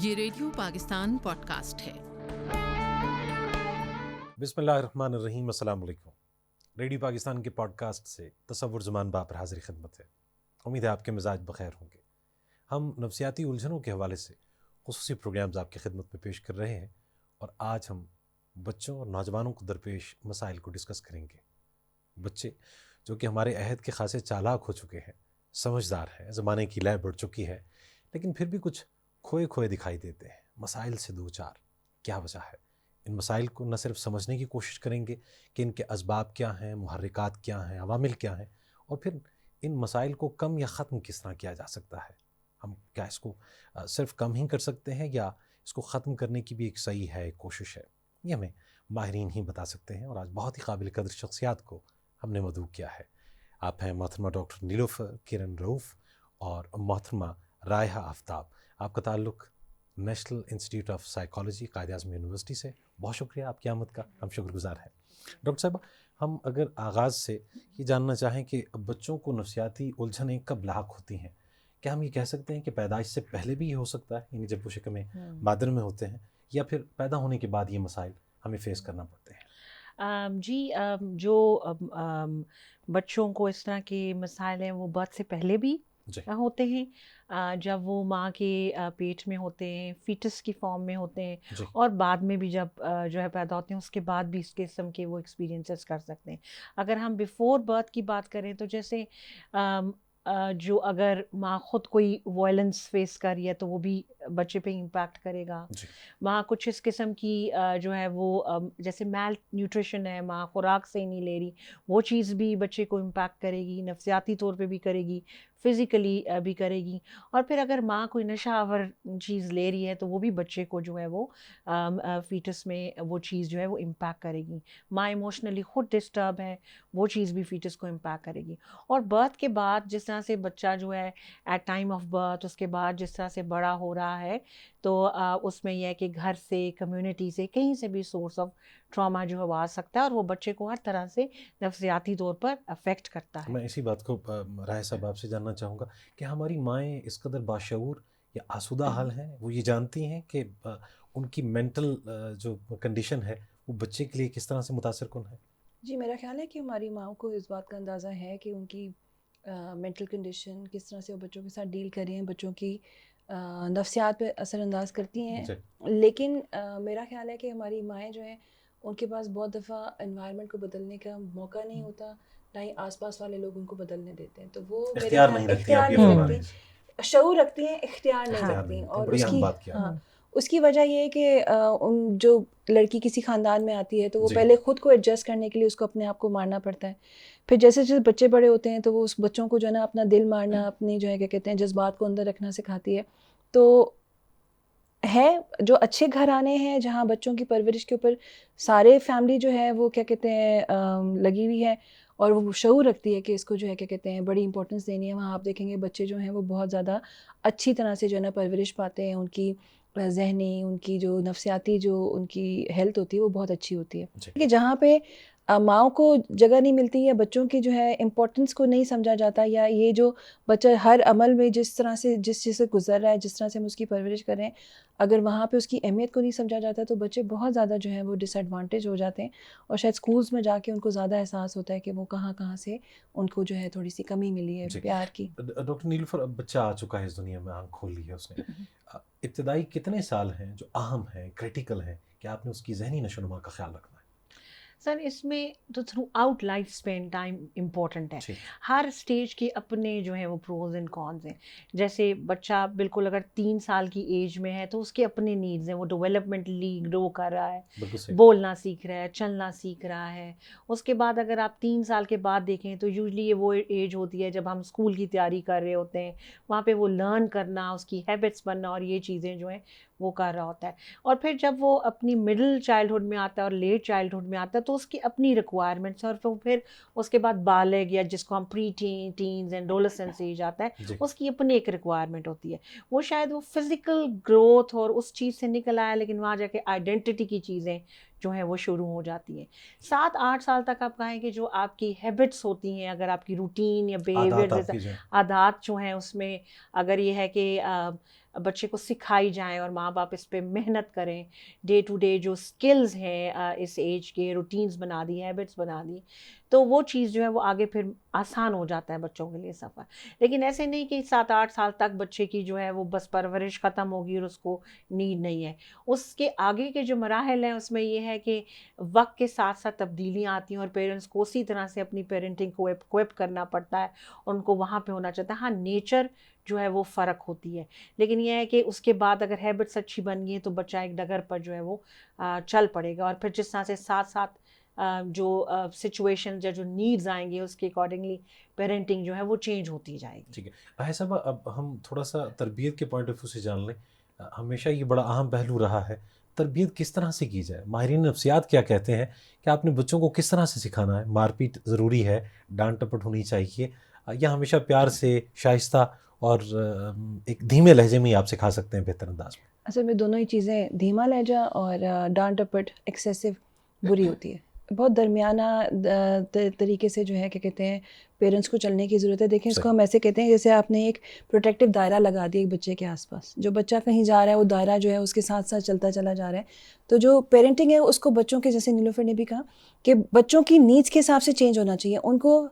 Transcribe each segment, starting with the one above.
یہ radio Pakistan pod cost ہے۔ بسم اللہ الرحمن الرحیم۔ السلام علیکم۔ ریڈیو پاکستان کے پوڈ کاسٹ سے تصور زمان با پر حاضر خدمت ہے۔ امید ہے آپ کے مزاج بخیر ہوں گے۔ ہم نفسیاتی الجھنوں کے حوالے سے خصوصی پروگرامز آپ کی خدمت میں پیش کر رہے ہیں، اور آج ہم بچوں اور نوجوانوں کو درپیش مسائل کو ڈسکس کریں گے۔ بچے جو کہ ہمارے عہد کے خاصے چالاک ہو چکے ہیں، سمجھدار ہیں، زمانے کی لے بڑھ چکی ہے، لیکن پھر بھی کچھ کھوئے کھوئے دکھائی دیتے ہیں، مسائل سے دو چار۔ کیا وجہ ہے؟ ان مسائل کو نہ صرف سمجھنے کی کوشش کریں گے کہ ان کے اسباب کیا ہیں، محرکات کیا ہیں، عوامل کیا ہیں، اور پھر ان مسائل کو کم یا ختم کس طرح کیا جا سکتا ہے۔ ہم کیا اس کو صرف کم ہی کر سکتے ہیں، یا اس کو ختم کرنے کی بھی ایک صحیح ہے، ایک کوشش ہے؟ یہ ہمیں ماہرین ہی بتا سکتے ہیں، اور آج بہت ہی قابل قدر شخصیات کو ہم نے مدعو کیا ہے۔ آپ ہیں محترمہ ڈاکٹر نیلوفر کرن رؤف اور محترمہ رائحہ آفتاب۔ آپ کا تعلق national institute of psychology Quaid Azam university سے۔ بہت شکریہ آپ کی آمد کا، ہم شکر گزار ہیں۔ ڈاکٹر صاحب، ہم اگر آغاز سے یہ جاننا چاہیں کہ بچوں کو نفسیاتی الجھنیں کب لاحق ہوتی ہیں، کیا ہم یہ کہہ سکتے ہیں کہ پیدائش سے پہلے بھی یہ ہو سکتا ہے، یعنی جب وہ شکم مادر میں ہوتے ہیں، یا پھر پیدا ہونے کے بعد یہ مسائل ہمیں فیس کرنا پڑتے ہیں؟ جو بچوں کو اس طرح کے مسائل ہیں وہ برتھ سے پہلے بھی ہوتے ہیں، جب وہ ماں کے پیٹ میں ہوتے ہیں، فیٹس کی فارم میں ہوتے ہیں، اور بعد میں بھی جب جو ہے پیدا ہوتے ہیں، اس کے بعد بھی اس قسم کے وہ ایکسپیرینسز کر سکتے ہیں۔ اگر ہم بیفور برتھ کی بات کریں تو جیسے جو اگر ماں خود کوئی وائلنس فیس کر رہی ہے تو وہ بھی بچے پہ امپیکٹ کرے گا۔ ماں کچھ اس قسم کی جو ہے وہ جیسے میل نیوٹریشن ہے، ماں خوراک صحیح نہیں لے رہی، وہ چیز بھی بچے کو امپیکٹ کرے گی، نفسیاتی طور پہ بھی کرے گی، فزیکلی بھی کرے گی۔ اور پھر اگر ماں کوئی نشہ آور چیز لے رہی ہے تو وہ بھی بچے کو جو ہے وہ فیٹس میں وہ چیز جو ہے وہ امپیکٹ کرے گی۔ ماں ایموشنلی خود ڈسٹرب ہے، وہ چیز بھی فیٹس کو امپیکٹ کرے گی۔ اور برتھ کے بعد جس طرح سے بچہ جو ہے ایٹ ٹائم آف برتھ، اس کے بعد جس طرح سے بڑا ہو رہا ہے، تو اس میں یہ ہے کہ گھر سے، کمیونٹی سے، کہیں سے بھی سورس آف ٹراما جو ہے وہ آ سکتا ہے، اور وہ بچے کو ہر طرح سے نفسیاتی طور پر افیکٹ کرتا ہے۔ میں اسی بات کو رائے صاحب آپ سے جاننا چاہوں گا کہ ہماری مائیں اس قدر باشعور یا آسودہ حال ہیں، وہ یہ جانتی ہیں کہ ان کی مینٹل جو کنڈیشن ہے وہ بچے کے لیے کس طرح سے متاثر کن ہے؟ جی، میرا خیال ہے کہ ہماری ماؤں کو اس بات کا اندازہ ہے کہ ان کی مینٹل کنڈیشن کس طرح سے وہ بچوں کے ساتھ ڈیل کر رہی ہیں، بچوں کی نفسیات پہ اثر انداز کرتی ہیں۔ لیکن میرا خیال ہے کہ ہماری مائیں جو ہیں ان کے پاس بہت دفعہ انوائرمنٹ کو بدلنے کا موقع نہیں ہوتا، نہ ہی آس پاس والے لوگ ان کو بدلنے دیتے ہیں، تو وہ اختیار نہیں رکھتی، شعور رکھتی ہیں، اختیار نہیں رکھتی۔ اور اس کی وجہ یہ ہے کہ جو لڑکی کسی خاندان میں آتی ہے تو وہ پہلے خود کو ایڈجسٹ کرنے کے لیے اس کو اپنے آپ کو مارنا پڑتا ہے، پھر جیسے جیسے بچے بڑے ہوتے ہیں تو وہ اس بچوں کو جو ہے نا اپنا دل مارنا، اپنی جو ہے کیا کہتے ہیں جذبات کو اندر رکھنا سکھاتی ہے۔ تو ہے جو اچھے گھرانے ہیں جہاں بچوں کی پرورش کے اوپر سارے فیملی جو ہے وہ کیا کہتے ہیں لگی ہوئی ہے، اور وہ شعور رکھتی ہے کہ اس کو جو ہے کیا کہتے ہیں بڑی امپورٹنس دینی ہے، وہاں آپ دیکھیں گے بچے جو ہیں وہ بہت زیادہ اچھی طرح سے جو ہے نا پرورش پاتے ہیں، ان کی ذہنی، ان کی جو نفسیاتی جو ان کی ہیلتھ ہوتی ہے وہ بہت اچھی ہوتی ہے۔ کہ جہاں پہ ماؤں کو جگہ نہیں ملتی، یا بچوں کی جو ہے امپورٹنس کو نہیں سمجھا جاتا، یا یہ جو بچہ ہر عمل میں جس طرح سے جس چیز سے گزر رہا ہے، جس طرح سے ہم اس کی پرورش کر رہے ہیں، اگر وہاں پہ اس کی اہمیت کو نہیں سمجھا جاتا تو بچے بہت زیادہ جو ہیں وہ ڈس ایڈوانٹیج ہو جاتے ہیں، اور شاید اسکولس میں جا کے ان کو زیادہ احساس ہوتا ہے کہ وہ کہاں کہاں سے ان کو جو ہے تھوڑی سی کمی ملی ہے پیار کی۔ ڈاکٹر نیلوفر، اب بچہ آ چکا ہے اس دنیا میں، آنکھ کھول لی ہے اس نے، ابتدائی کتنے سال ہیں جو اہم ہیں، کریٹیکل ہیں، کہ آپ نے اس کی ذہنی نشو و نما کا خیال رکھنا ہے؟ سر اس میں تو through out life span time important ہے۔ ہر اسٹیج کے اپنے جو ہیں وہ پروز اینڈ کونز ہیں۔ جیسے بچہ بالکل اگر 3 سال کی ایج میں ہے تو اس کے اپنے نیڈز ہیں، وہ ڈیولپمنٹلی گرو کر رہا ہے، بولنا سیکھ رہا ہے، چلنا سیکھ رہا ہے۔ اس کے بعد اگر آپ 3 سال کے بعد دیکھیں تو یوزلی یہ وہ ایج ہوتی ہے جب ہم اسکول کی تیاری کر رہے ہوتے ہیں، وہاں پہ وہ لرن کرنا، اس کی ہیبٹس بننا اور یہ چیزیں جو ہیں وہ کر رہا ہوتا ہے۔ اور پھر جب وہ اپنی مڈل چائلڈہڈ میں آتا ہے اور لیٹ چائلڈہڈ میں آتا ہے تو اس کی اپنی ریکوائرمنٹس، اور پھر اس کے بعد بالغ یا جس کو ہم پری ٹینز اینڈ ایڈولسنس ایج آتا ہے، اس کی اپنی ایک ریکوائرمنٹ ہوتی ہے۔ وہ شاید وہ فزیکل گروتھ اور اس چیز سے نکل آیا، لیکن وہاں جا کے آئیڈینٹی کی چیزیں جو ہیں وہ شروع ہو جاتی ہیں. 7-8 سال تک آپ کہیں کہ جو آپ کی ہیبٹس ہوتی ہیں, اگر آپ کی روٹین یا بیہیویئر عادات جو ہیں اس میں اگر یہ ہے کہ بچے کو سکھائی جائیں اور ماں باپ اس پہ محنت کریں, ڈے ٹو ڈے جو سکلز ہیں اس ایج کے, روٹینز بنا دی, ہیبٹس بنا دی, تو وہ چیز جو ہے وہ آگے پھر آسان ہو جاتا ہے بچوں کے لیے سفر. لیکن ایسے نہیں کہ 7-8 سال تک بچے کی جو ہے وہ بس پرورش ختم ہوگی اور اس کو نیڈ نہیں ہے. اس کے آگے کے جو مراحل ہیں اس میں یہ ہے کہ وقت کے ساتھ ساتھ تبدیلیاں آتی ہیں اور پیرنٹس کو اسی طرح سے اپنی پیرنٹنگ کو ایکوپ کرنا پڑتا ہے اور ان کو وہاں پہ ہونا چاہتا ہے. ہاں نیچر جو ہے وہ فرق ہوتی ہے, لیکن یہ ہے کہ اس کے بعد اگر ہیبٹس اچھی بن گئی تو بچہ ایک ڈگر پر جو ہے وہ چل پڑے گا, اور پھر جس طرح سے ساتھ ساتھ جو سچویشن یا جو نیڈز آئیں گے اس کے اکارڈنگلی پیرنٹنگ جو ہے وہ چینج ہوتی جائے گی. ٹھیک ہے آہا صاحبہ, اب ہم تھوڑا سا تربیت کے پوائنٹ آف ویو سے جان لیں. ہمیشہ یہ بڑا اہم پہلو رہا ہے, تربیت کس طرح سے کی جائے. ماہرین نفسیات کیا کہتے ہیں کہ آپ نے بچوں کو کس طرح سے سکھانا ہے؟ مار پیٹ ضروری ہے, ڈانٹ ٹپٹ ہونی چاہیے, یا ہمیشہ پیار سے شائستہ اور ایک دھیمے لہجے میں ہی آپ سکھا سکتے ہیں بہتر انداز میں؟ اصل میں دونوں ہی چیزیں, دھیما لہجہ اور ڈانٹ ٹپٹ ایکسیسو بری ہوتی ہے. بہت درمیانہ طریقے سے جو ہے کیا کہتے ہیں پیرنٹس کو چلنے کی ضرورت ہے. دیکھیں اس کو ہم ایسے کہتے ہیں جیسے آپ نے ایک پروٹیکٹیو دائرہ لگا دیا ایک بچے کے آس پاس. جو بچہ کہیں جا رہا ہے وہ دائرہ جو ہے اس کے ساتھ ساتھ چلتا چلا جا رہا ہے. تو جو پیرنٹنگ ہے اس کو بچوں کے, جیسے نیلوفر نے بھی کہا کہ بچوں کی نیڈس کے حساب سے چینج ہونا چاہیے. ان کو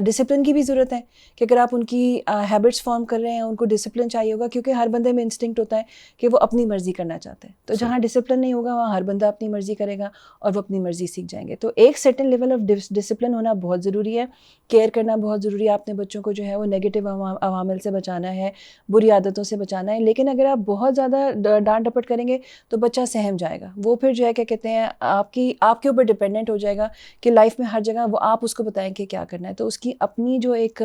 ڈسپلن کی بھی ضرورت ہے کہ اگر آپ ان کی ہیبٹس فارم کر رہے ہیں ان کو ڈسپلن چاہیے ہوگا, کیونکہ ہر بندے میں انسٹنکٹ ہوتا ہے کہ وہ اپنی مرضی کرنا چاہتے ہیں. تو جہاں ڈسپلن نہیں ہوگا وہاں ہر بندہ اپنی مرضی کرے گا اور وہ اپنی مرضی سیکھ جائیں گے. تو ایک سرٹن لیول آف ڈسپلن ہونا بہت ضروری ہے, کیئر کرنا بہت ضروری ہے. آپ نے بچوں کو جو ہے وہ نیگیٹو عوامل سے بچانا ہے, بری عادتوں سے بچانا ہے. لیکن اگر آپ بہت زیادہ ڈانٹ ڈپٹ کریں گے تو بچہ سہم جائے گا. وہ پھر جو ہے کیا کہتے ہیں آپ کے اوپر ڈپینڈنٹ ہو جائے گا کہ لائف میں ہر جگہ وہ آپ اس کو بتائیں کہ کیا کرنا ہے. تو اس کی اپنی جو ایک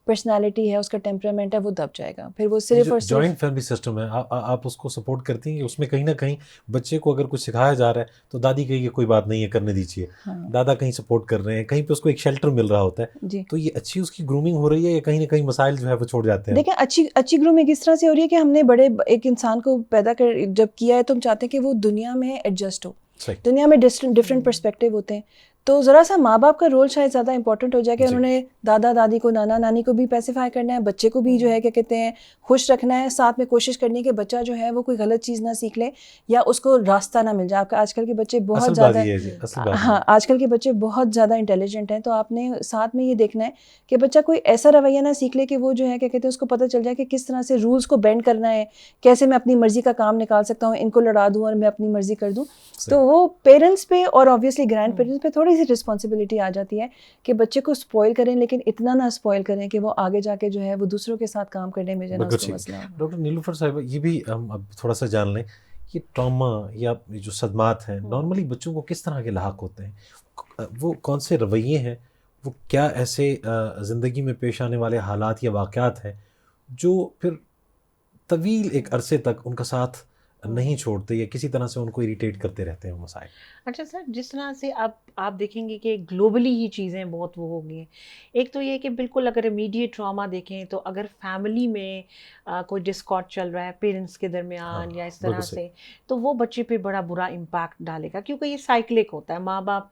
پرسنالٹی ہے, اس کا ٹیمپرامنٹ ہے, وہ دب جائے گا. پھر وہ صرف اور صرف جوائنٹ فیملی سسٹم ہے, آپ اس کو سپورٹ کرتی ہیں کہ اس میں کہیں نہ کہیں بچے کو اگر کچھ سکھایا جا رہا ہے تو دادی کہے کہ کوئی بات نہیں ہے کرنے دیجیے, دادا کہیں سپورٹ کر رہے ہیں, کہیں پہ اس کو ایک شیلٹر مل رہا ہوتا ہے. جی تو یہ اچھی اس کی گرومنگ ہو رہی ہے یا کہیں نہ کہیں مسائل جو ہے وہ چھوڑ جاتے ہیں؟ دیکھیں اچھی گرومنگ اس طرح سے ہو رہی ہے کہ ہم نے بڑے ایک انسان کو پیدا کر جب کیا ہے تو ہم چاہتے ہیں کہ وہ دنیا میں ایڈجسٹ ہو. دنیا میں ڈفرینٹ پرسپیکٹو ہوتے ہیں, تو ذرا سا ماں باپ کا رول شاید زیادہ امپورٹنٹ ہو جائے کہ انہوں نے دادا دادی کو, نانا نانی کو بھی پیسیفائی کرنا ہے, بچے کو بھی جو ہے کیا کہتے ہیں خوش رکھنا ہے. ساتھ میں کوشش کرنی ہے کہ بچہ جو ہے وہ کوئی غلط چیز نہ سیکھ لے یا اس کو راستہ نہ مل جائے. آپ کا آج کل کے بچے بہت زیادہ, ہاں آج کل کے بچے بہت زیادہ انٹیلیجنٹ ہیں, تو آپ نے ساتھ میں یہ دیکھنا ہے کہ بچہ کوئی ایسا رویہ نہ سیکھ لے کہ وہ جو ہے کیا کہتے ہیں اس کو پتہ چل جائے کہ کس طرح سے رولس کو بینڈ کرنا ہے, کیسے میں اپنی مرضی کا کام نکال سکتا ہوں, ان کو لڑا دوں اور میں اپنی مرضی کر دوں. تو وہ پیرنٹس پہ اور آبویسلی گرینڈ پیرنٹس پہ تھوڑی سی رسپانسبلٹی آ جاتی ہے کہ بچے کو اسپوائل کریں, لیکن اتنا نہ اسپوائل کریں کہ وہ آگے جا کے جو ہے وہ دوسروں کے ساتھ کام کرنے میں جو ہے اس کو مسئلہ ہو. ڈاکٹر نیلوفر صاحب یہ بھی ہم اب تھوڑا سا جان لیں کہ ٹراما یا جو صدمات ہیں نارملی بچوں کو کس طرح کے لاحق ہوتے ہیں, وہ کون سے رویے ہیں, وہ کیا ایسے زندگی میں پیش آنے والے حالات یا واقعات ہیں جو پھر طویل ایک عرصے تک ان کا ساتھ نہیں چھوڑتے یا کسی طرح سے ان کو اریٹیٹ کرتے رہتے ہیں مسائل؟ اچھا سر, جس طرح سے آپ دیکھیں گے کہ گلوبلی ہی چیزیں بہت وہ ہو گئی ہیں. ایک تو یہ کہ بالکل اگر امیڈیٹ ٹراما دیکھیں تو اگر فیملی میں کوئی ڈسکارڈ چل رہا ہے پیرنٹس کے درمیان یا اس طرح سے, تو وہ بچے پہ بڑا برا امپیکٹ ڈالے گا, کیونکہ یہ سائیکلک ہوتا ہے. ماں باپ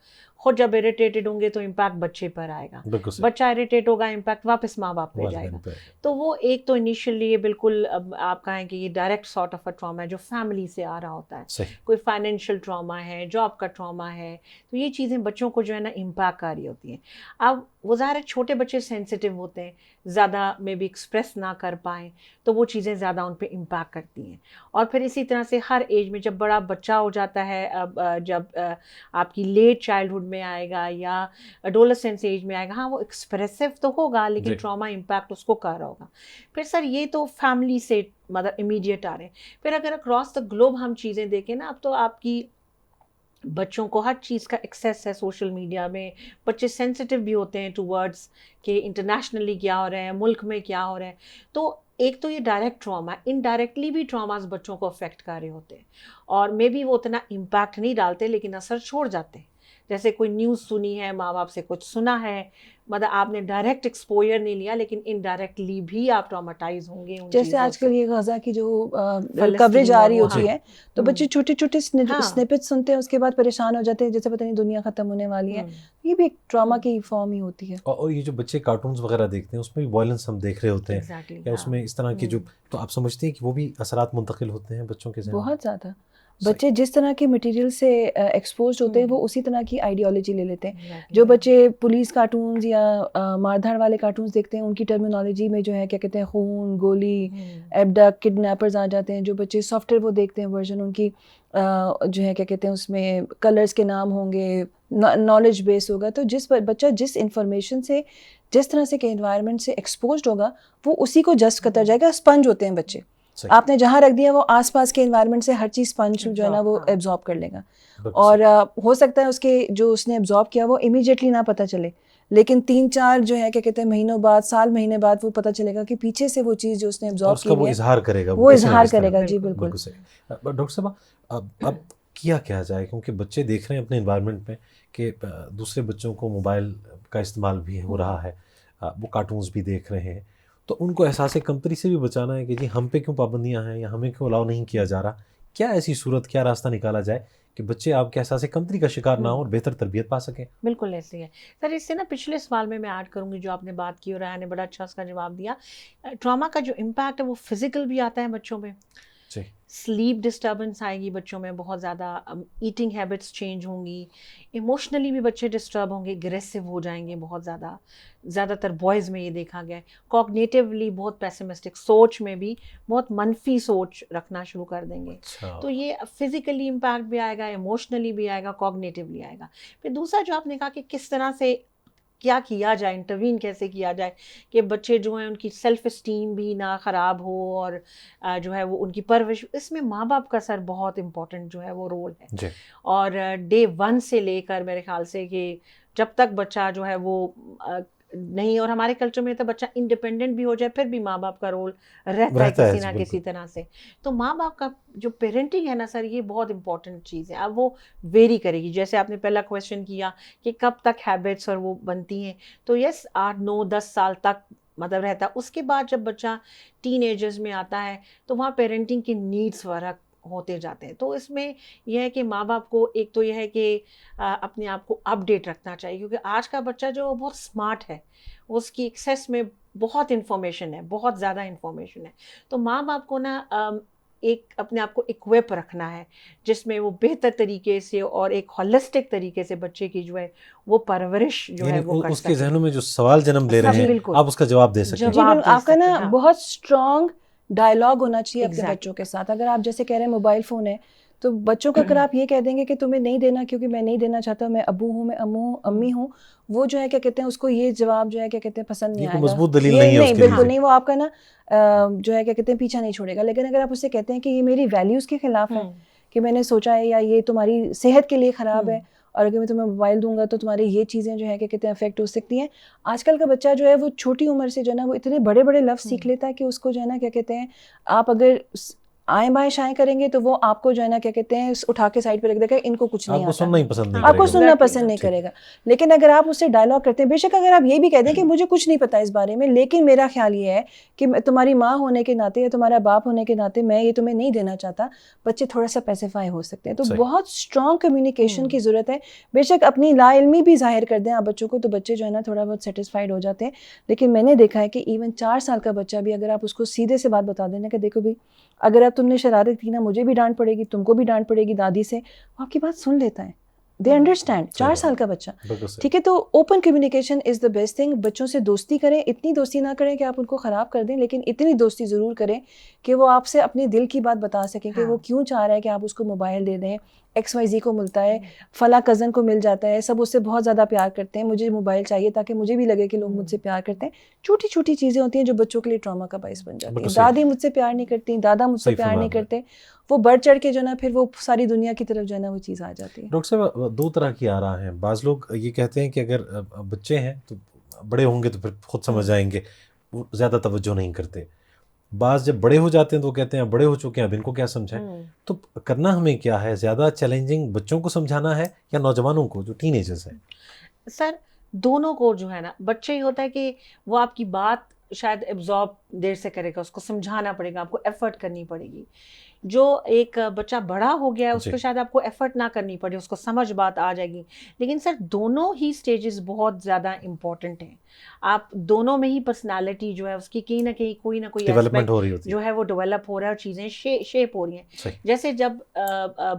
خود جب اریٹیٹڈ ہوں گے تو امپیکٹ بچے پر آئے گا, بچہ اریٹیٹ ہوگا امپیکٹ واپس ماں باپ پہ جائے گا. تو وہ ایک تو انیشلی یہ بالکل آپ کہیں کہ یہ direct sort of a trauma ہے جو فیملی سے آ رہا ہوتا ہے. کوئی فائنینشیل ٹراما ہے, جاب کا ٹراما ہے, تو یہ چیزیں بچوں کو جو ہے نا امپیکٹ آ رہی ہوتی ہیں. اب وہ ظاہر ہے چھوٹے بچے سینسیٹیو ہوتے ہیں, زیادہ میں بھی ایکسپریس نہ کر پائیں تو وہ چیزیں زیادہ ان پہ امپیکٹ کرتی ہیں. اور پھر اسی طرح سے ہر ایج میں جب بڑا بچہ ہو جاتا ہے, جب آپ کی لیٹ چائلڈہڈ میں آئے گا یا ایڈولسنس ایج میں آئے گا, ہاں وہ ایکسپریسو تو ہوگا لیکن ٹراما امپیکٹ اس کو کر رہا ہوگا. پھر سر یہ تو فیملی سے مطلب امیڈیٹ آ رہے ہیں. پھر اگر اکراس دا گلوب ہم چیزیں دیکھیں نا, اب تو آپ کی بچوں کو ہر چیز کا ایکسیس ہے سوشل میڈیا میں, بچے سینسیٹیو بھی ہوتے ہیں ٹورڈز کہ انٹرنیشنلی کیا ہو رہا ہے, ملک میں کیا ہو رہا ہے. تو ایک تو یہ ڈائریکٹ ٹراما, انڈائریکٹلی بھی ٹراماز بچوں کو افیکٹ کر رہے ہوتے ہیں, اور مے بی وہ اتنا امپیکٹ نہیں ڈالتے لیکن اثر چھوڑ جاتے ہیں. جیسے کوئی نیوز سنی ہے, ماں باپ سے کچھ سنا ہے, مطلب آپ نے ڈائریکٹ ایکسپوئر نہیں لیا لیکن انڈائریکٹلی بھی آپ ٹرامیٹائز ہوں گے. جیسے آج کل یہ غزہ کی جو کوریج آ رہی ہوتی ہے تو بچے چھوٹے چھوٹے سنپٹ سنتے ہیں, اس کے بعد پریشان ہو جاتے ہیں جیسے پتہ نہیں دنیا ختم ہونے والی ہے. یہ بھی ایک ٹراما کی فارم ہی ہوتی ہے. اور یہ جو بچے کارٹونز وغیرہ دیکھتے ہیں اس میں بھی وائلنس ہم دیکھ رہے ہوتے ہیں, یا اس میں اس طرح کی جو, تو آپ سمجھتے ہیں کہ وہ بھی اثرات منتقل ہوتے ہیں بچوں کے ذہن میں؟ بہت زیادہ. بچے جس طرح کے مٹیریل سے ایکسپوزڈ ہوتے ہیں وہ اسی طرح کی آئیڈیالوجی لے لیتے ہیں. جو بچے پولیس کارٹونز یا مار دھاڑ والے کارٹونز دیکھتے ہیں ان کی ٹرمینالوجی میں جو ہے کیا کہتے ہیں خون, گولی, ایبڈک, کڈنیپرز آ جاتے ہیں. جو بچے سافٹ ویئر وہ دیکھتے ہیں ورژن, ان کی جو ہے کیا کہتے ہیں اس میں کلرز کے نام ہوں گے, نالج بیس ہوگا. تو جس بچہ جس انفارمیشن سے, جس طرح سے کہ انوائرمنٹ سے ایکسپوزڈ ہوگا وہ اسی کو جذب کرتا جائے گا. اسپنج ہوتے ہیں بچے, آپ نے جہاں رکھ دیا وہ آس پاس کے انوائرمنٹ سے ہر چیز اسپنج جو ہے نا وہ ایبزارب کر لے گا. اور ہو سکتا ہے اس کے جو اس نے ایبزارب کیا وہ امیڈیٹلی نہ پتہ چلے, لیکن 3-4 جو ہے کیا کہتے ہیں مہینوں بعد, سال مہینے بعد وہ پتہ چلے گا کہ پیچھے سے وہ چیز جو اس نے ایبزارب کی ہے وہ اظہار کرے گا, وہ اظہار کرے گا. جی بالکل. ڈاکٹر صاحب اب کیا جائے, کیونکہ بچے دیکھ رہے ہیں اپنے انوائرمنٹ میں کہ دوسرے بچوں کو موبائل کا استعمال بھی ہو رہا ہے, وہ کارٹونز بھی دیکھ رہے ہیں, تو ان کو احساس کمتری سے بھی بچانا ہے کہ جی ہم پہ کیوں پابندیاں ہیں یا ہمیں کیوں الاؤ نہیں کیا جا رہا. کیا ایسی صورت, کیا راستہ نکالا جائے کہ بچے آپ کے احساس کمتری کا شکار نہ ہوں اور بہتر تربیت پا سکیں؟ بالکل ایسے ہے سر. اس سے نا پچھلے سوال میں ایڈ کروں گی جو آپ نے بات کی اور رایا نے بڑا اچھا اس کا جواب دیا. ٹراما کا جو امپیکٹ ہے وہ فزیکل بھی آتا ہے بچوں میں. سلیپ ڈسٹربنس آئے گی بچوں میں بہت زیادہ, ایٹنگ ہیبٹس چینج ہوں گی, ایموشنلی بھی بچے ڈسٹرب ہوں گے, اگریسو ہو جائیں گے بہت زیادہ, زیادہ تر بوائز میں یہ دیکھا گیا ہے. کوگنیٹیولی بہت پیسمسٹک, سوچ میں بھی بہت منفی سوچ رکھنا شروع کر دیں گے. تو یہ فزیکلی امپیکٹ بھی آئے گا, ایموشنلی بھی آئے گا, کوگنیٹیولی آئے گا. پھر دوسرا جو آپ نے کہا کہ کس طرح سے کیا جائے, انٹروین کیسے کیا جائے کہ بچے جو ہیں ان کی سیلف اسٹیم بھی نہ خراب ہو, اور جو ہے وہ ان کی پرورش, اس میں ماں باپ کا سر بہت امپورٹنٹ جو ہے وہ رول ہے. اور ڈے 1 سے لے کر میرے خیال سے کہ جب تک بچہ جو ہے وہ نہیں, اور ہمارے کلچر میں تو بچہ انڈیپینڈنٹ بھی ہو جائے پھر بھی ماں باپ کا رول رہتا ہے کسی نہ کسی طرح سے. تو ماں باپ کا جو پیرنٹنگ ہے نا سر, یہ بہت امپورٹنٹ چیز ہے. اب وہ ویری کرے گی, جیسے آپ نے پہلا کویشچن کیا کہ کب تک ہیبٹس اور وہ بنتی ہیں, تو یس 8-9-10 سال تک مطلب رہتا ہے. اس کے بعد جب بچہ ٹین ایجرز میں آتا ہے تو وہاں پیرنٹنگ کے نیڈس فرق ہوتے جاتے ہیں. تو اس میں یہ ہے کہ ماں باپ کو ایک تو یہ ہے کہ اپنے آپ کو اپ ڈیٹ رکھنا چاہیے, کیونکہ آج کا بچہ جو بہت اسمارٹ ہے, اس کی ایکسیس میں بہت انفارمیشن ہے, بہت زیادہ انفارمیشن ہے. تو ماں باپ کو نا ایک اپنے آپ کو اکوپ رکھنا ہے جس میں وہ بہتر طریقے سے اور ایک ہولسٹک طریقے سے بچے کی جو ہے وہ پرورش جو ہے وہ کر اس کے ذہنوں میں جو سوال جنم لے رہے ہیں آپ اس کا جواب دے سکیں. آپ کا نا بہت اسٹرانگ ڈائلاگ ہونا چاہیے اپنے بچوں کے ساتھ. اگر آپ جیسے کہہ رہے ہیں موبائل فون ہے تو بچوں کو اگر آپ یہ کہہ دیں گے کہ تمہیں نہیں دینا کیونکہ میں نہیں دینا چاہتا, میں ابو ہوں, میں امی ہوں, وہ جو ہے کیا کہتے ہیں اس کو یہ جواب جو ہے کیا کہتے ہیں پسند نہیں آئے گا. مضبوط دلیل نہیں ہے, بالکل نہیں, وہ آپ کا نا جو ہے کیا کہتے ہیں پیچھا نہیں چھوڑے گا. لیکن اگر آپ اسے کہتے ہیں کہ یہ میری ویلیوز کے خلاف ہے, کہ میں نے سوچا ہے یا یہ تمہاری صحت کے لیے خراب ہے, اور اگر میں تمہیں موبائل دوں گا تو تمہاری یہ چیزیں جو ہے کیا کہتے ہیں افیکٹ ہو سکتی ہیں. آج کل کا بچہ جو ہے وہ چھوٹی عمر سے جو ہے نا وہ اتنے بڑے بڑے لفظ سیکھ لیتا ہے کہ اس کو جو ہے نا کیا کہتے ہیں آپ اگر آئیں بائیں شائیں کریں گے تو وہ آپ کو جو ہے نا کیا کہتے ہیں اٹھا کے سائڈ پہ رکھ دے گا, ان کو کچھ نہیں آتا, آپ کو سننا پسند نہیں کرے گا. لیکن اگر آپ اس سے ڈائلاگ کرتے ہیں, بے شک اگر آپ یہ بھی کہہ دیں کہ مجھے کچھ نہیں پتا اس بارے میں, لیکن میرا خیال یہ ہے کہ تمہاری ماں ہونے کے ناطے یا تمہارا باپ ہونے کے ناطے میں یہ تمہیں نہیں دینا چاہتا, بچے تھوڑا سا پیسیفائی ہو سکتے ہیں. تو بہت اسٹرانگ کمیونیکیشن کی ضرورت ہے. بے شک اپنی لا علمی بھی ظاہر کر دیں آپ بچوں کو تو بچے جو ہے نا تھوڑا بہت سیٹسفائڈ ہو جاتے ہیں. لیکن میں نے دیکھا ہے کہ ایون 4 سال کا بچہ بھی اگر آپ اس کو سیدھے سے بات بتا دیں نا کہ دیکھو بھی اگر اب تم نے شرارت کی نا مجھے بھی ڈانٹ پڑے گی, تم کو بھی ڈانٹ پڑے گی دادی سے, وہ آپ کی بات سن لیتا ہے. They understand. 4 سال کا بچہ, ٹھیک ہے. تو open communication is the best thing. بچوں سے دوستی کریں, اتنی دوستی نہ کریں کہ آپ ان کو خراب کر دیں, لیکن اتنی دوستی ضرور کریں کہ وہ آپ سے اپنے دل کی بات بتا سکیں کہ وہ کیوں چاہ رہا ہے کہ آپ اس کو موبائل دے دیں. XYZ کو ملتا ہے, فلاں کزن کو مل جاتا ہے, سب اس سے بہت زیادہ پیار کرتے ہیں, مجھے موبائل چاہیے تاکہ مجھے بھی لگے کہ لوگ مجھ سے پیار کرتے ہیں. چھوٹی چھوٹی چیزیں ہوتی ہیں جو بچوں کے لیے ٹراما کا باعث بن جاتی ہیں. دادی مجھ سے پیار نہیں کرتی, دادا مجھ سے پیار نہیں کرتے, وہ بڑھ چڑھ کے جو نا پھر وہ ساری دنیا کی طرف جو ہے نا وہ چیز آ جاتی ہے. ڈاکٹر صاحب 2 طرح کی آ رہا ہیں. بعض لوگ یہ کہتے ہیں کہ اگر بچے ہیں تو بڑے ہوں گے تو پھر خود سمجھ جائیں گے, وہ زیادہ توجہ نہیں کرتے. بعض جب بڑے ہو جاتے ہیں تو وہ کہتے ہیں بڑے ہو چکے ہیں اب ان کو کیا سمجھائیں. تو کرنا ہمیں کیا ہے؟ زیادہ چیلنجنگ بچوں کو سمجھانا ہے یا نوجوانوں کو جو ٹین ایجرز ہیں؟ سر دونوں کو جو ہے نا، بچے ہی ہوتا ہے کہ وہ آپ کی بات شاید ایبزارب دیر سے کرے گا، اس کو سمجھانا پڑے گا، آپ کو ایفرٹ کرنی پڑے گی. جو ایک بچہ بڑا ہو گیا ہے اس کو شاید آپ کو ایفرٹ نہ کرنی پڑے، اس کو سمجھ بات آ جائے گی. لیکن سر دونوں ہی سٹیجز بہت زیادہ امپورٹنٹ ہیں. آپ دونوں میں ہی پرسنالٹی جو ہے اس کی کہیں نہ کہیں کوئی نہ کوئی ڈیولپمنٹ ہو رہی ہوتی جو ہے وہ ڈیولپ ہو رہا ہے اور چیزیں شیپ ہو رہی ہیں. جیسے جب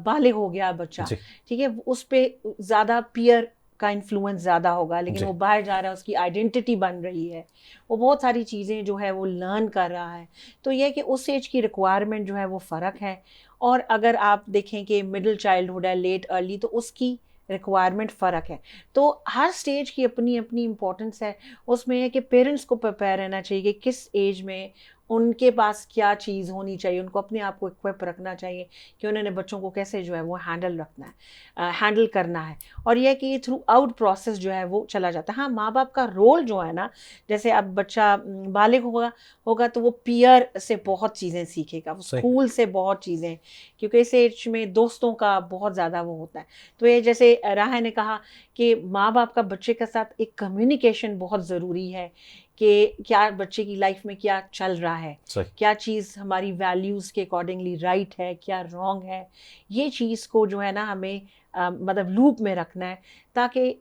بالغ ہو گیا بچہ، ٹھیک ہے، اس پہ زیادہ پیئر کا انفلوئنس زیادہ ہوگا، لیکن وہ باہر جا رہا ہے، اس کی آئیڈینٹی بن رہی ہے، وہ بہت ساری چیزیں جو ہے وہ لرن کر رہا ہے. تو یہ کہ اس ایج کی ریکوائرمنٹ جو ہے وہ فرق ہے. اور اگر آپ دیکھیں کہ مڈل چائلڈہڈ ہے، لیٹ ارلی، تو اس کی ریکوائرمنٹ فرق ہے. تو ہر سٹیج کی اپنی اپنی امپورٹنس ہے. اس میں یہ کہ پیرنٹس کو پریپیئر رہنا چاہیے کہ کس ایج میں ان کے پاس کیا چیز ہونی چاہیے، ان کو اپنے آپ کو اکوپ رکھنا چاہیے کہ انہوں نے بچوں کو کیسے جو ہے وہ ہینڈل کرنا ہے. اور یہ کہ تھرو آؤٹ پروسیس جو ہے وہ چلا جاتا ہے. ہاں ماں باپ کا رول جو ہے نا، جیسے اب بچہ بالغ ہوگا تو وہ پیئر سے بہت چیزیں سیکھے گا، اسکول سے بہت چیزیں، کیونکہ اس ایج میں دوستوں کا بہت زیادہ وہ ہوتا ہے. تو یہ جیسے راہا نے کہا کہ ماں باپ کا بچے کے ساتھ ایک کمیونیکیشن بہت ضروری ہے کہ کیا بچے کی لائف میں کیا چل رہا ہے، کیا چیز ہماری ویلیوز کے اکارڈنگلی رائٹ ہے، کیا رانگ ہے. یہ چیز کو جو ہے نا ہمیں مطلب لوپ میں رکھنا ہے، تاکہ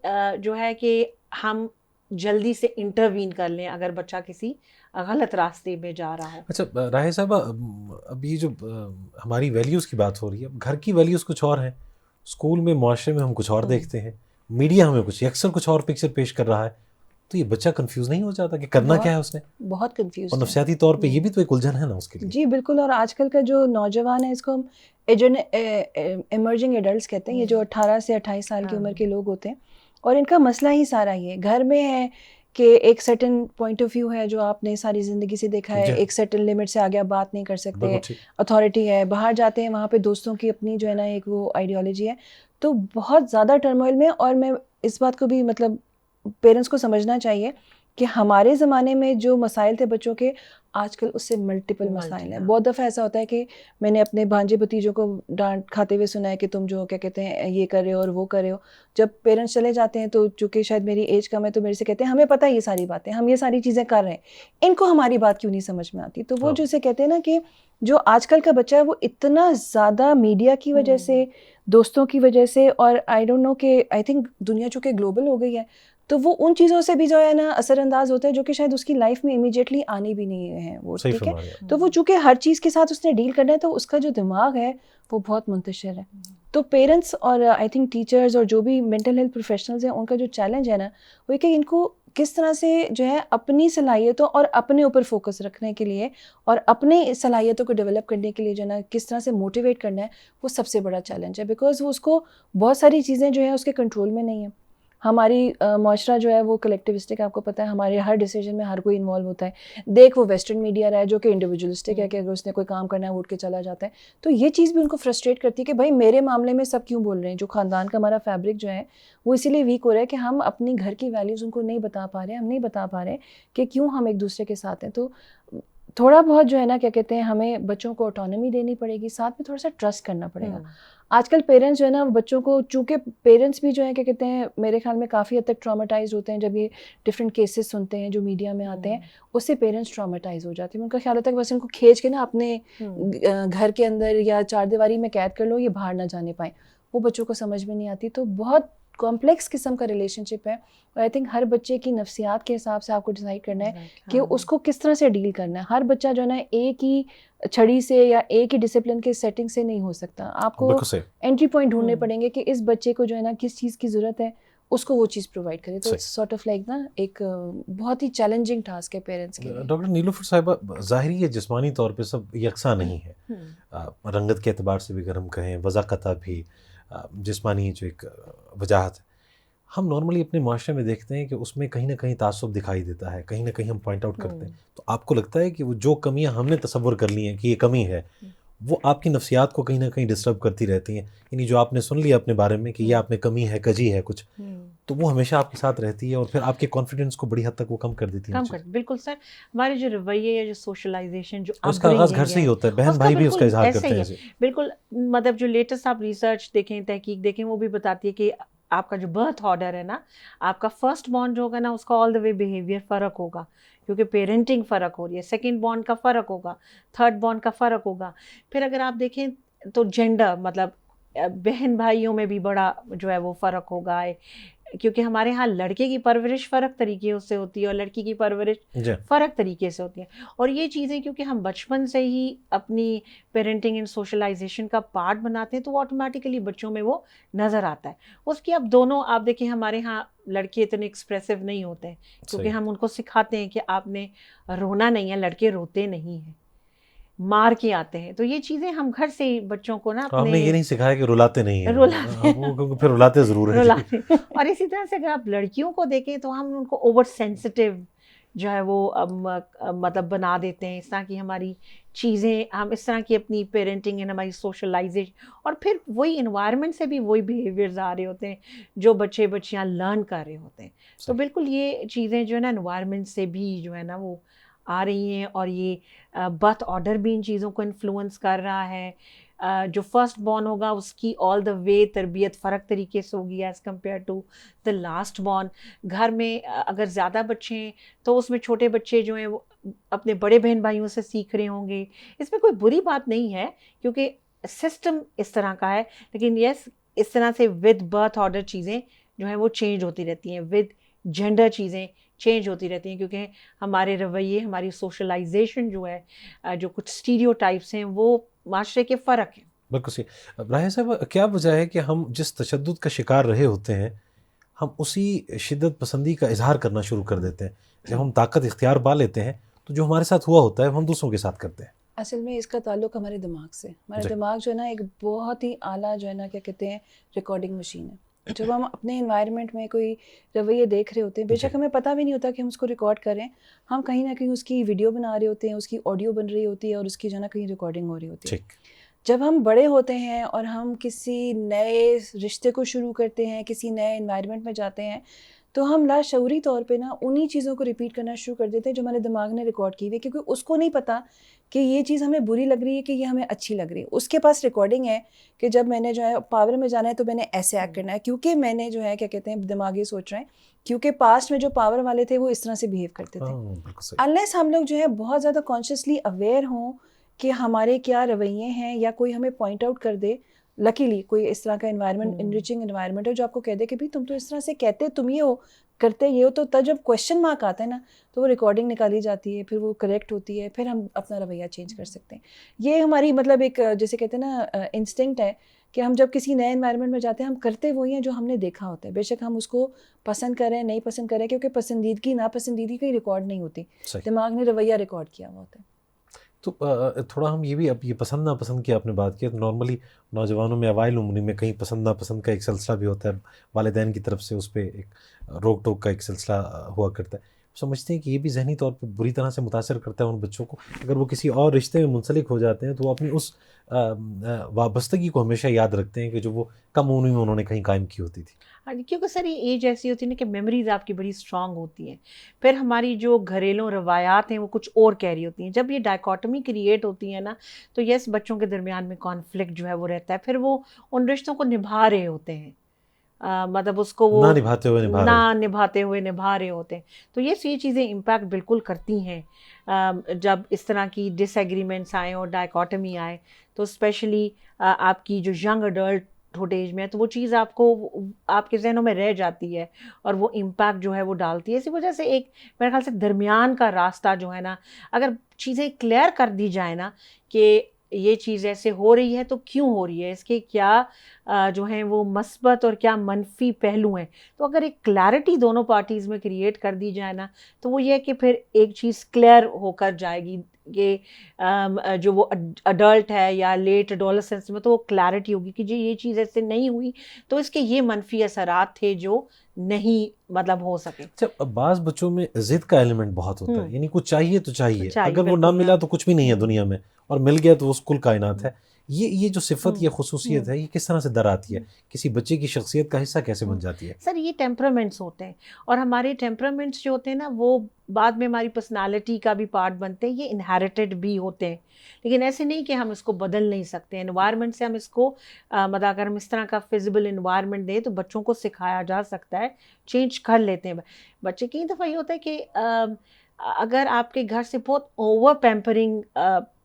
جو ہے کہ ہم جلدی سے انٹروین کر لیں اگر بچہ کسی غلط راستے میں جا رہا ہو. اچھا راہا صاحبہ، اب یہ جو ہماری ویلیوز کی بات ہو رہی ہے، اب گھر کی ویلیوز کچھ اور ہیں، اسکول میں معاشرے میں ہم کچھ اور دیکھتے ہیں، میڈیا ہمیں اکثر کچھ اور پکچر پیش کر رہا ہے. تو یہ بچہ کنفیوز نہیں ہو جاتا کہ کرنا کیا ہے اس نے؟ بہت کنفیوز. اور نفسیاتی طور پہ یہ بھی تو ایک الجھن ہے نا اس کے لیے. جی بالکل. اور آج کل کا جو نوجوان ہے اس کو ہم ایمرجنگ ایڈلٹس کہتے ہیں. یہ جو 18 سے 28 سال کی عمر کے لوگ ہوتے ہیں، اور ان کا مسئلہ ہی سارا یہ گھر میں ہے کہ ایک سرٹن پوائنٹ آف ویو ہے جو آپ نے ساری زندگی سے دیکھا ہے، ایک سرٹن لمٹ سے آگے آپ بات نہیں کر سکتے، اتھارٹی ہے. باہر جاتے ہیں وہاں پہ دوستوں کی اپنی جو ہے نا ایک وہ آئیڈیالوجی ہے. تو بہت زیادہ ٹرموائل میں. اور میں اس بات کو بھی مطلب پیرنٹس کو سمجھنا چاہیے کہ ہمارے زمانے میں جو مسائل تھے بچوں کے، آج کل اس سے ملٹیپل مسائل ہیں. بہت دفعہ ایسا ہوتا ہے کہ میں نے اپنے بھانجے بھتیجوں کو ڈانٹ کھاتے ہوئے سنا ہے کہ تم جو کیا کہتے ہیں یہ کر رہے ہو اور وہ کر رہے ہو. جب پیرنٹس چلے جاتے ہیں تو چونکہ شاید میری ایج کم ہے تو میرے سے کہتے ہیں ہمیں پتہ ہے یہ ساری باتیں، ہم یہ ساری چیزیں کر رہے ہیں، ان کو ہماری بات کیوں نہیں سمجھ میں آتی. تو وہ جو اسے کہتے ہیں نا کہ جو آج کل کا بچہ ہے وہ اتنا زیادہ میڈیا کی وجہ سے، دوستوں کی وجہ سے، اور آئی ڈونٹ نو کہ آئی تھنک دنیا چونکہ گلوبل ہو گئی ہے تو وہ ان چیزوں سے بھی جو ہے نا اثر انداز ہوتا ہے جو کہ شاید اس کی لائف میں امیڈیٹلی آنی بھی نہیں ہے. وہ ٹھیک ہے. تو وہ چونکہ ہر چیز کے ساتھ اس نے ڈیل کرنا ہے تو اس کا جو دماغ ہے وہ بہت منتشر ہے. تو پیرنٹس اور آئی تھنک ٹیچرز اور جو بھی مینٹل ہیلتھ پروفیشنلز ہیں ان کا جو چیلنج ہے نا وہ کہ ان کو کس طرح سے جو ہے اپنی صلاحیتوں اور اپنے اوپر فوکس رکھنے کے لیے اور اپنے صلاحیتوں کو ڈیولپ کرنے کے لیے جو ہے نا کس طرح سے موٹیویٹ کرنا ہے، وہ سب سے بڑا چیلنج ہے. بیکاز وہ اس کو بہت ساری چیزیں جو ہیں اس کے کنٹرول میں نہیں ہیں. ہماری معاشرہ جو ہے وہ کلیکٹیوسٹک، آپ کو پتہ ہے ہمارے ہر ڈیسیجن میں ہر کوئی انوالو ہوتا ہے. دیکھ وہ ویسٹرن میڈیا رہا ہے جو کہ انڈیویجولسٹک ہے کہ اگر اس نے کوئی کام کرنا ہے وہ اٹھ کے چلا جاتا ہے. تو یہ چیز بھی ان کو فرسٹریٹ کرتی ہے کہ بھائی میرے معاملے میں سب کیوں بول رہے ہیں. جو خاندان کا ہمارا فیبرک جو ہے وہ اسی لیے ویک ہو رہا ہے کہ ہم اپنی گھر کی ویلیوز ان کو نہیں بتا پا رہے ہیں، ہم نہیں بتا پا رہے کہ کیوں ہم ایک دوسرے کے ساتھ ہیں. تو تھوڑا بہت جو ہے نا کیا کہتے ہیں ہمیں بچوں کو آٹونومی دینی پڑے گی، ساتھ میں تھوڑا سا ٹرسٹ کرنا پڑے گا. آج کل پیرنٹس جو ہے نا بچوں کو، چونکہ پیرنٹس بھی جو ہے کیا کہتے ہیں میرے خیال میں کافی حد تک ٹراماٹائز ہوتے ہیں جب یہ ڈفرینٹ کیسز سنتے ہیں جو میڈیا میں آتے ہیں، اس سے پیرنٹس ٹراماٹائز ہو جاتے ہیں. ان کا خیال ہوتا ہے کہ بس ان کو کھینچ کے نا اپنے گھر کے اندر یا چار دیواری میں قید کر لو، یہ باہر نہ جانے پائیں. وہ بچوں کو سمجھ میں نہیں آتی. تو بہت کمپلیکس قسم کا ریلیشن شپ ہے. اور آئی تھنک ہر بچے کی نفسیات کے حساب سے آپ کو ڈیسائیڈ کرنا ہے کہ اس کو کس طرح سے ڈیل کرنا ہے. ہر بچہ جو ہے نا ایک ہی چھڑی سے یا ایک ہی ڈسپلن کے سیٹنگ سے نہیں ہو سکتا. آپ کو انٹری پوائنٹ ڈھونڈنے پڑیں گے کہ اس بچے کو جو ہے نا کس چیز کی ضرورت ہے، اس کو وہ چیز پرووائڈ کرے. تو سارٹ آف لائک نا ایک بہت ہی چیلنجنگ ٹاسک ہے پیرنٹس کے لیے. ڈاکٹر نیلوفر صاحبہ، ظاہری ہے جسمانی طور پہ سب یکساں نہیں ہے، رنگت کے اعتبار سے بھی اگر ہم کہیں، وضاقتہ بھی، جسمانی جو ایک وجاہت ہے. ہم نارملی اپنے معاشرے میں دیکھتے ہیں کہ اس میں کہیں نہ کہیں تعصب دکھائی دیتا ہے، کہیں نہ کہیں ہم پوائنٹ آؤٹ کرتے ہیں. تو آپ کو لگتا ہے کہ وہ جو کمیاں ہم نے تصور کر لی ہیں کہ یہ کمی ہے، وہ آپ کی نفسیات کو کہیں نہ کہیں ڈسٹرب کرتی رہتی ہیں. یعنی جو آپ نے سن لیا اپنے بارے میں کہ یہ آپ میں کمی ہے، کجی ہے کچھ، تو وہ ہمیشہ آپ کے ساتھ رہتی ہے اور پھر آپ کے کانفیڈنس کو بڑی حد تک وہ کم کر دیتی ہے. بالکل سر، ہمارے جو رویے یا جو سوشلائزیشن جو اس کا آغاز گھر سے ہی ہوتا ہے، بہن بھائی بھی اس کا اظہار کرتے ہیں. بالکل، مطلب جو لیٹسٹ آپ ریسرچ دیکھیں، تحقیق دیکھیں، وہ بھی بتاتی ہے کہ آپ کا جو برتھ آرڈر ہے نا، آپ کا فرسٹ بارن جو ہوگا نا، اس کا آل دا وے بیہیویئر فرق ہوگا، کیونکہ پیرنٹنگ فرق ہو رہی ہے. سیکنڈ بارن کا فرق ہوگا، تھرڈ بارن کا فرق ہوگا. پھر اگر آپ دیکھیں تو جینڈر، مطلب بہن بھائیوں میں بھی بڑا جو ہے وہ فرق ہوگا، کیونکہ ہمارے ہاں لڑکے کی پرورش فرق طریقے سے ہوتی ہے اور لڑکی کی پرورش فرق طریقے سے ہوتی ہے. اور یہ چیزیں کیونکہ ہم بچپن سے ہی اپنی پیرنٹنگ اینڈ سوشلائزیشن کا پارٹ بناتے ہیں، تو وہ آٹومیٹیکلی بچوں میں وہ نظر آتا ہے. اس کی اب دونوں، آپ دیکھیں ہمارے ہاں لڑکے اتنے ایکسپریسو نہیں ہوتے ہیں، کیونکہ ہم ان کو سکھاتے ہیں کہ آپ نے رونا نہیں ہے، لڑکے روتے نہیں ہیں، مار کے آتے ہیں. تو یہ چیزیں ہم گھر سے ہی بچوں کو نا، ہم نے یہ نہیں سکھایا کہ رلاتے نہیں ہیں، پھر رلاتے ضرور ہیں. اور اسی طرح سے اگر آپ لڑکیوں کو دیکھیں تو ہم ان کو اوور سینسٹیو جو ہے وہ مطلب بنا دیتے ہیں. اس طرح کی ہماری چیزیں، ہم اس طرح کی اپنی پیرنٹنگ اینڈ ہماری سوشلائزیشن، اور پھر وہی انوائرمنٹ سے بھی وہی بیہیویئرز آ رہے ہوتے ہیں جو بچے بچیاں لرن کر رہے ہوتے ہیں. تو بالکل یہ چیزیں جو ہے نا انوائرمنٹ سے بھی جو ہے نا وہ آ رہی ہیں، اور یہ برتھ آرڈر بھی ان چیزوں کو انفلوئنس کر رہا ہے. جو فرسٹ بورن ہوگا اس کی آل دا وے تربیت فرق طریقے سے ہوگی as compared to the last born. گھر میں اگر زیادہ بچے ہیں تو اس میں چھوٹے بچے جو ہیں وہ اپنے بڑے بہن بھائیوں سے سیکھ رہے ہوں گے. اس میں کوئی بری بات نہیں ہے کیونکہ سسٹم اس طرح کا ہے، لیکن یس اس طرح سے ود برتھ آرڈر چیزیں جو ہیں وہ چینج ہوتی رہتی ہیں، ود جینڈر چیزیں چینج ہوتی رہتی ہیں، کیونکہ ہمارے رویے، ہماری سوشلائزیشن جو ہے، جو کچھ اسٹیریو ٹائپس ہیں وہ معاشرے کے فرق ہیں. بالکل صحیح. راہیل صاحب، کیا وجہ ہے کہ ہم جس تشدد کا شکار رہے ہوتے ہیں، ہم اسی شدت پسندی کا اظہار کرنا شروع کر دیتے ہیں؟ جب ہم طاقت اختیار پا لیتے ہیں تو جو ہمارے ساتھ ہوا ہوتا ہے وہ ہم دوسروں کے ساتھ کرتے ہیں. اصل میں اس کا تعلق ہمارے دماغ سے. ہمارا دماغ جو ہے نا ایک بہت ہی اعلیٰ جو ہے نا کیا کہتے ہیں ریکارڈنگ مشین ہے. جب ہم اپنے انوائرمنٹ میں کوئی رویے دیکھ رہے ہوتے ہیں، بے شک ہمیں پتہ بھی نہیں ہوتا کہ ہم اس کو ریکارڈ کریں، ہم کہیں نہ کہیں اس کی ویڈیو بنا رہے ہوتے ہیں، اس کی آڈیو بن رہی ہوتی ہے اور اس کی جو ہے نا کہیں ریکارڈنگ ہو رہی ہوتی ہے. جب ہم بڑے ہوتے ہیں اور ہم کسی نئے رشتے کو شروع کرتے ہیں، کسی نئے انوائرمنٹ میں جاتے ہیں، تو ہم لاشعوری طور پہ نا انہی چیزوں کو ریپیٹ کرنا شروع کر دیتے ہیں جو ہمارے دماغ نے ریکارڈ کی ہوئی ہے، کیونکہ اس کو نہیں پتہ کہ یہ چیز ہمیں بری لگ رہی ہے کہ یہ ہمیں اچھی لگ رہی ہے. اس کے پاس ریکارڈنگ ہے کہ جب میں نے جو ہے پاور میں جانا ہے تو میں نے ایسے ایکٹ کرنا ہے، کیونکہ میں نے جو ہے کیا کہتے ہیں دماغی سوچ رہے ہیں، کیونکہ پاسٹ میں جو پاور والے تھے وہ اس طرح سے بیہیو کرتے تھے. انلیس ہم لوگ جو ہے بہت زیادہ کانشیسلی اویئر ہوں کہ ہمارے کیا رویے ہیں، یا کوئی ہمیں پوائنٹ آؤٹ کر دے، لکیلی کوئی اس طرح کا انوائرمنٹ، انریچنگ انوائرمنٹ ہو جو آپ کو کہہ دے کہ بھائی تم تو اس طرح سے کہتے تم یہ ہو، کرتے یہ ہو، تو تب جب کویشچن مارک آتا ہے نا تو وہ ریکارڈنگ نکالی جاتی ہے، پھر وہ کریکٹ ہوتی ہے، پھر ہم اپنا رویہ چینج کر سکتے ہیں. یہ ہماری مطلب ایک جیسے کہتے ہیں نا انسٹنکٹ ہے کہ ہم جب کسی نئے انوائرمنٹ میں جاتے ہیں ہم کرتے وہی ہیں جو ہم نے دیکھا ہوتا ہے، بے شک ہم اس کو پسند کریں نہیں پسند کریں، کیونکہ پسندیدگی ناپسندیدگی کہیں ریکارڈ نہیں ہوتی، دماغ نے رویہ ریکارڈ کیا ہوا ہوتا ہے. تو تھوڑا ہم یہ بھی، اب یہ پسند ناپسند کی آپ نے بات کی، تو نارملی نوجوانوں میں اوائل عمری میں کہیں پسند ناپسند کا ایک سلسلہ بھی ہوتا ہے، والدین کی طرف سے اس پہ ایک روک ٹوک کا ایک سلسلہ ہوا کرتا ہے. سمجھتے ہیں کہ یہ بھی ذہنی طور پہ بری طرح سے متاثر کرتا ہے ان بچوں کو. اگر وہ کسی اور رشتے میں منسلک ہو جاتے ہیں تو وہ اپنی اس وابستگی کو ہمیشہ یاد رکھتے ہیں کہ جو وہ کم عمری میں انہوں نے کہیں قائم کی ہوتی تھی. کیونکہ سر یہ ایج ایسی ہوتی ہے نا کہ میموریز آپ کی بڑی اسٹرانگ ہوتی ہیں، پھر ہماری جو گھریلو روایات ہیں وہ کچھ اور کہہ رہی ہوتی ہیں. جب یہ ڈائیکاٹمی کریٹ ہوتی ہے نا تو یس بچوں کے درمیان میں کانفلکٹ جو ہے وہ رہتا ہے، پھر وہ ان رشتوں کو نبھا رہے ہوتے ہیں، مطلب اس کو وہ نہ نبھاتے ہوئے نبھا رہے ہوتے ہیں. تو یہ چیزیں امپیکٹ بالکل کرتی ہیں. جب اس طرح کی ڈس ایگریمنٹس آئیں اور ڈائیکاٹمی آئے تو اسپیشلی آپ کی جو ینگ اڈلٹ ہوڈ ایج میں ہے تو وہ چیز آپ کو آپ کے ذہنوں میں رہ جاتی ہے اور وہ امپیکٹ جو ہے وہ ڈالتی ہے. اسی وجہ سے ایک میرے خیال سے درمیان کا راستہ جو ہے نا، اگر چیزیں کلیئر کر دی جائیں نا کہ یہ چیز ایسے ہو رہی ہے تو کیوں ہو رہی ہے، اس کے کیا جو ہیں وہ مثبت اور کیا منفی پہلو ہیں، تو اگر ایک کلیئرٹی دونوں پارٹیز میں کریٹ کر دی جائے نا تو وہ یہ ہے کہ پھر ایک چیز کلیئر ہو کر جائے گی کہ جو وہ اڈلٹ ہے یا لیٹ اڈولسنس میں تو وہ کلیئرٹی ہوگی کہ جی یہ چیز ایسے نہیں ہوئی تو اس کے یہ منفی اثرات تھے جو نہیں مطلب ہو سکے. اچھا، بعض بچوں میں ضد کا ایلیمنٹ بہت ہوتا ہے، یعنی کچھ چاہیے تو چاہیے، اگر وہ نہ ملا تو کچھ بھی نہیں ہے دنیا میں، اور مل گیا تو وہ کل کائنات ہے. یہ جو صفت یہ خصوصیت ہے یہ کس طرح سے در آتی ہے, کسی بچے کی شخصیت کا حصہ کیسے بن جاتی ہے؟ سر یہ ٹیمپرامنٹس ہوتے ہیں, اور ہمارے ٹیمپرامنٹس جو ہوتے ہیں نا وہ بعد میں ہماری پرسنالٹی کا بھی پارٹ بنتے ہیں, یہ انہیریٹڈ بھی ہوتے ہیں, لیکن ایسے نہیں کہ ہم اس کو بدل نہیں سکتے. انوائرمنٹ سے ہم اس کو مطلب اگر ہم اس طرح کا فزیبل انوائرمنٹ دیں تو بچوں کو سکھایا جا سکتا ہے, چینج کر لیتے ہیں بچے. کئی دفعہ یہ ہوتا ہے کہ اگر آپ کے گھر سے بہت اوور پیمپرنگ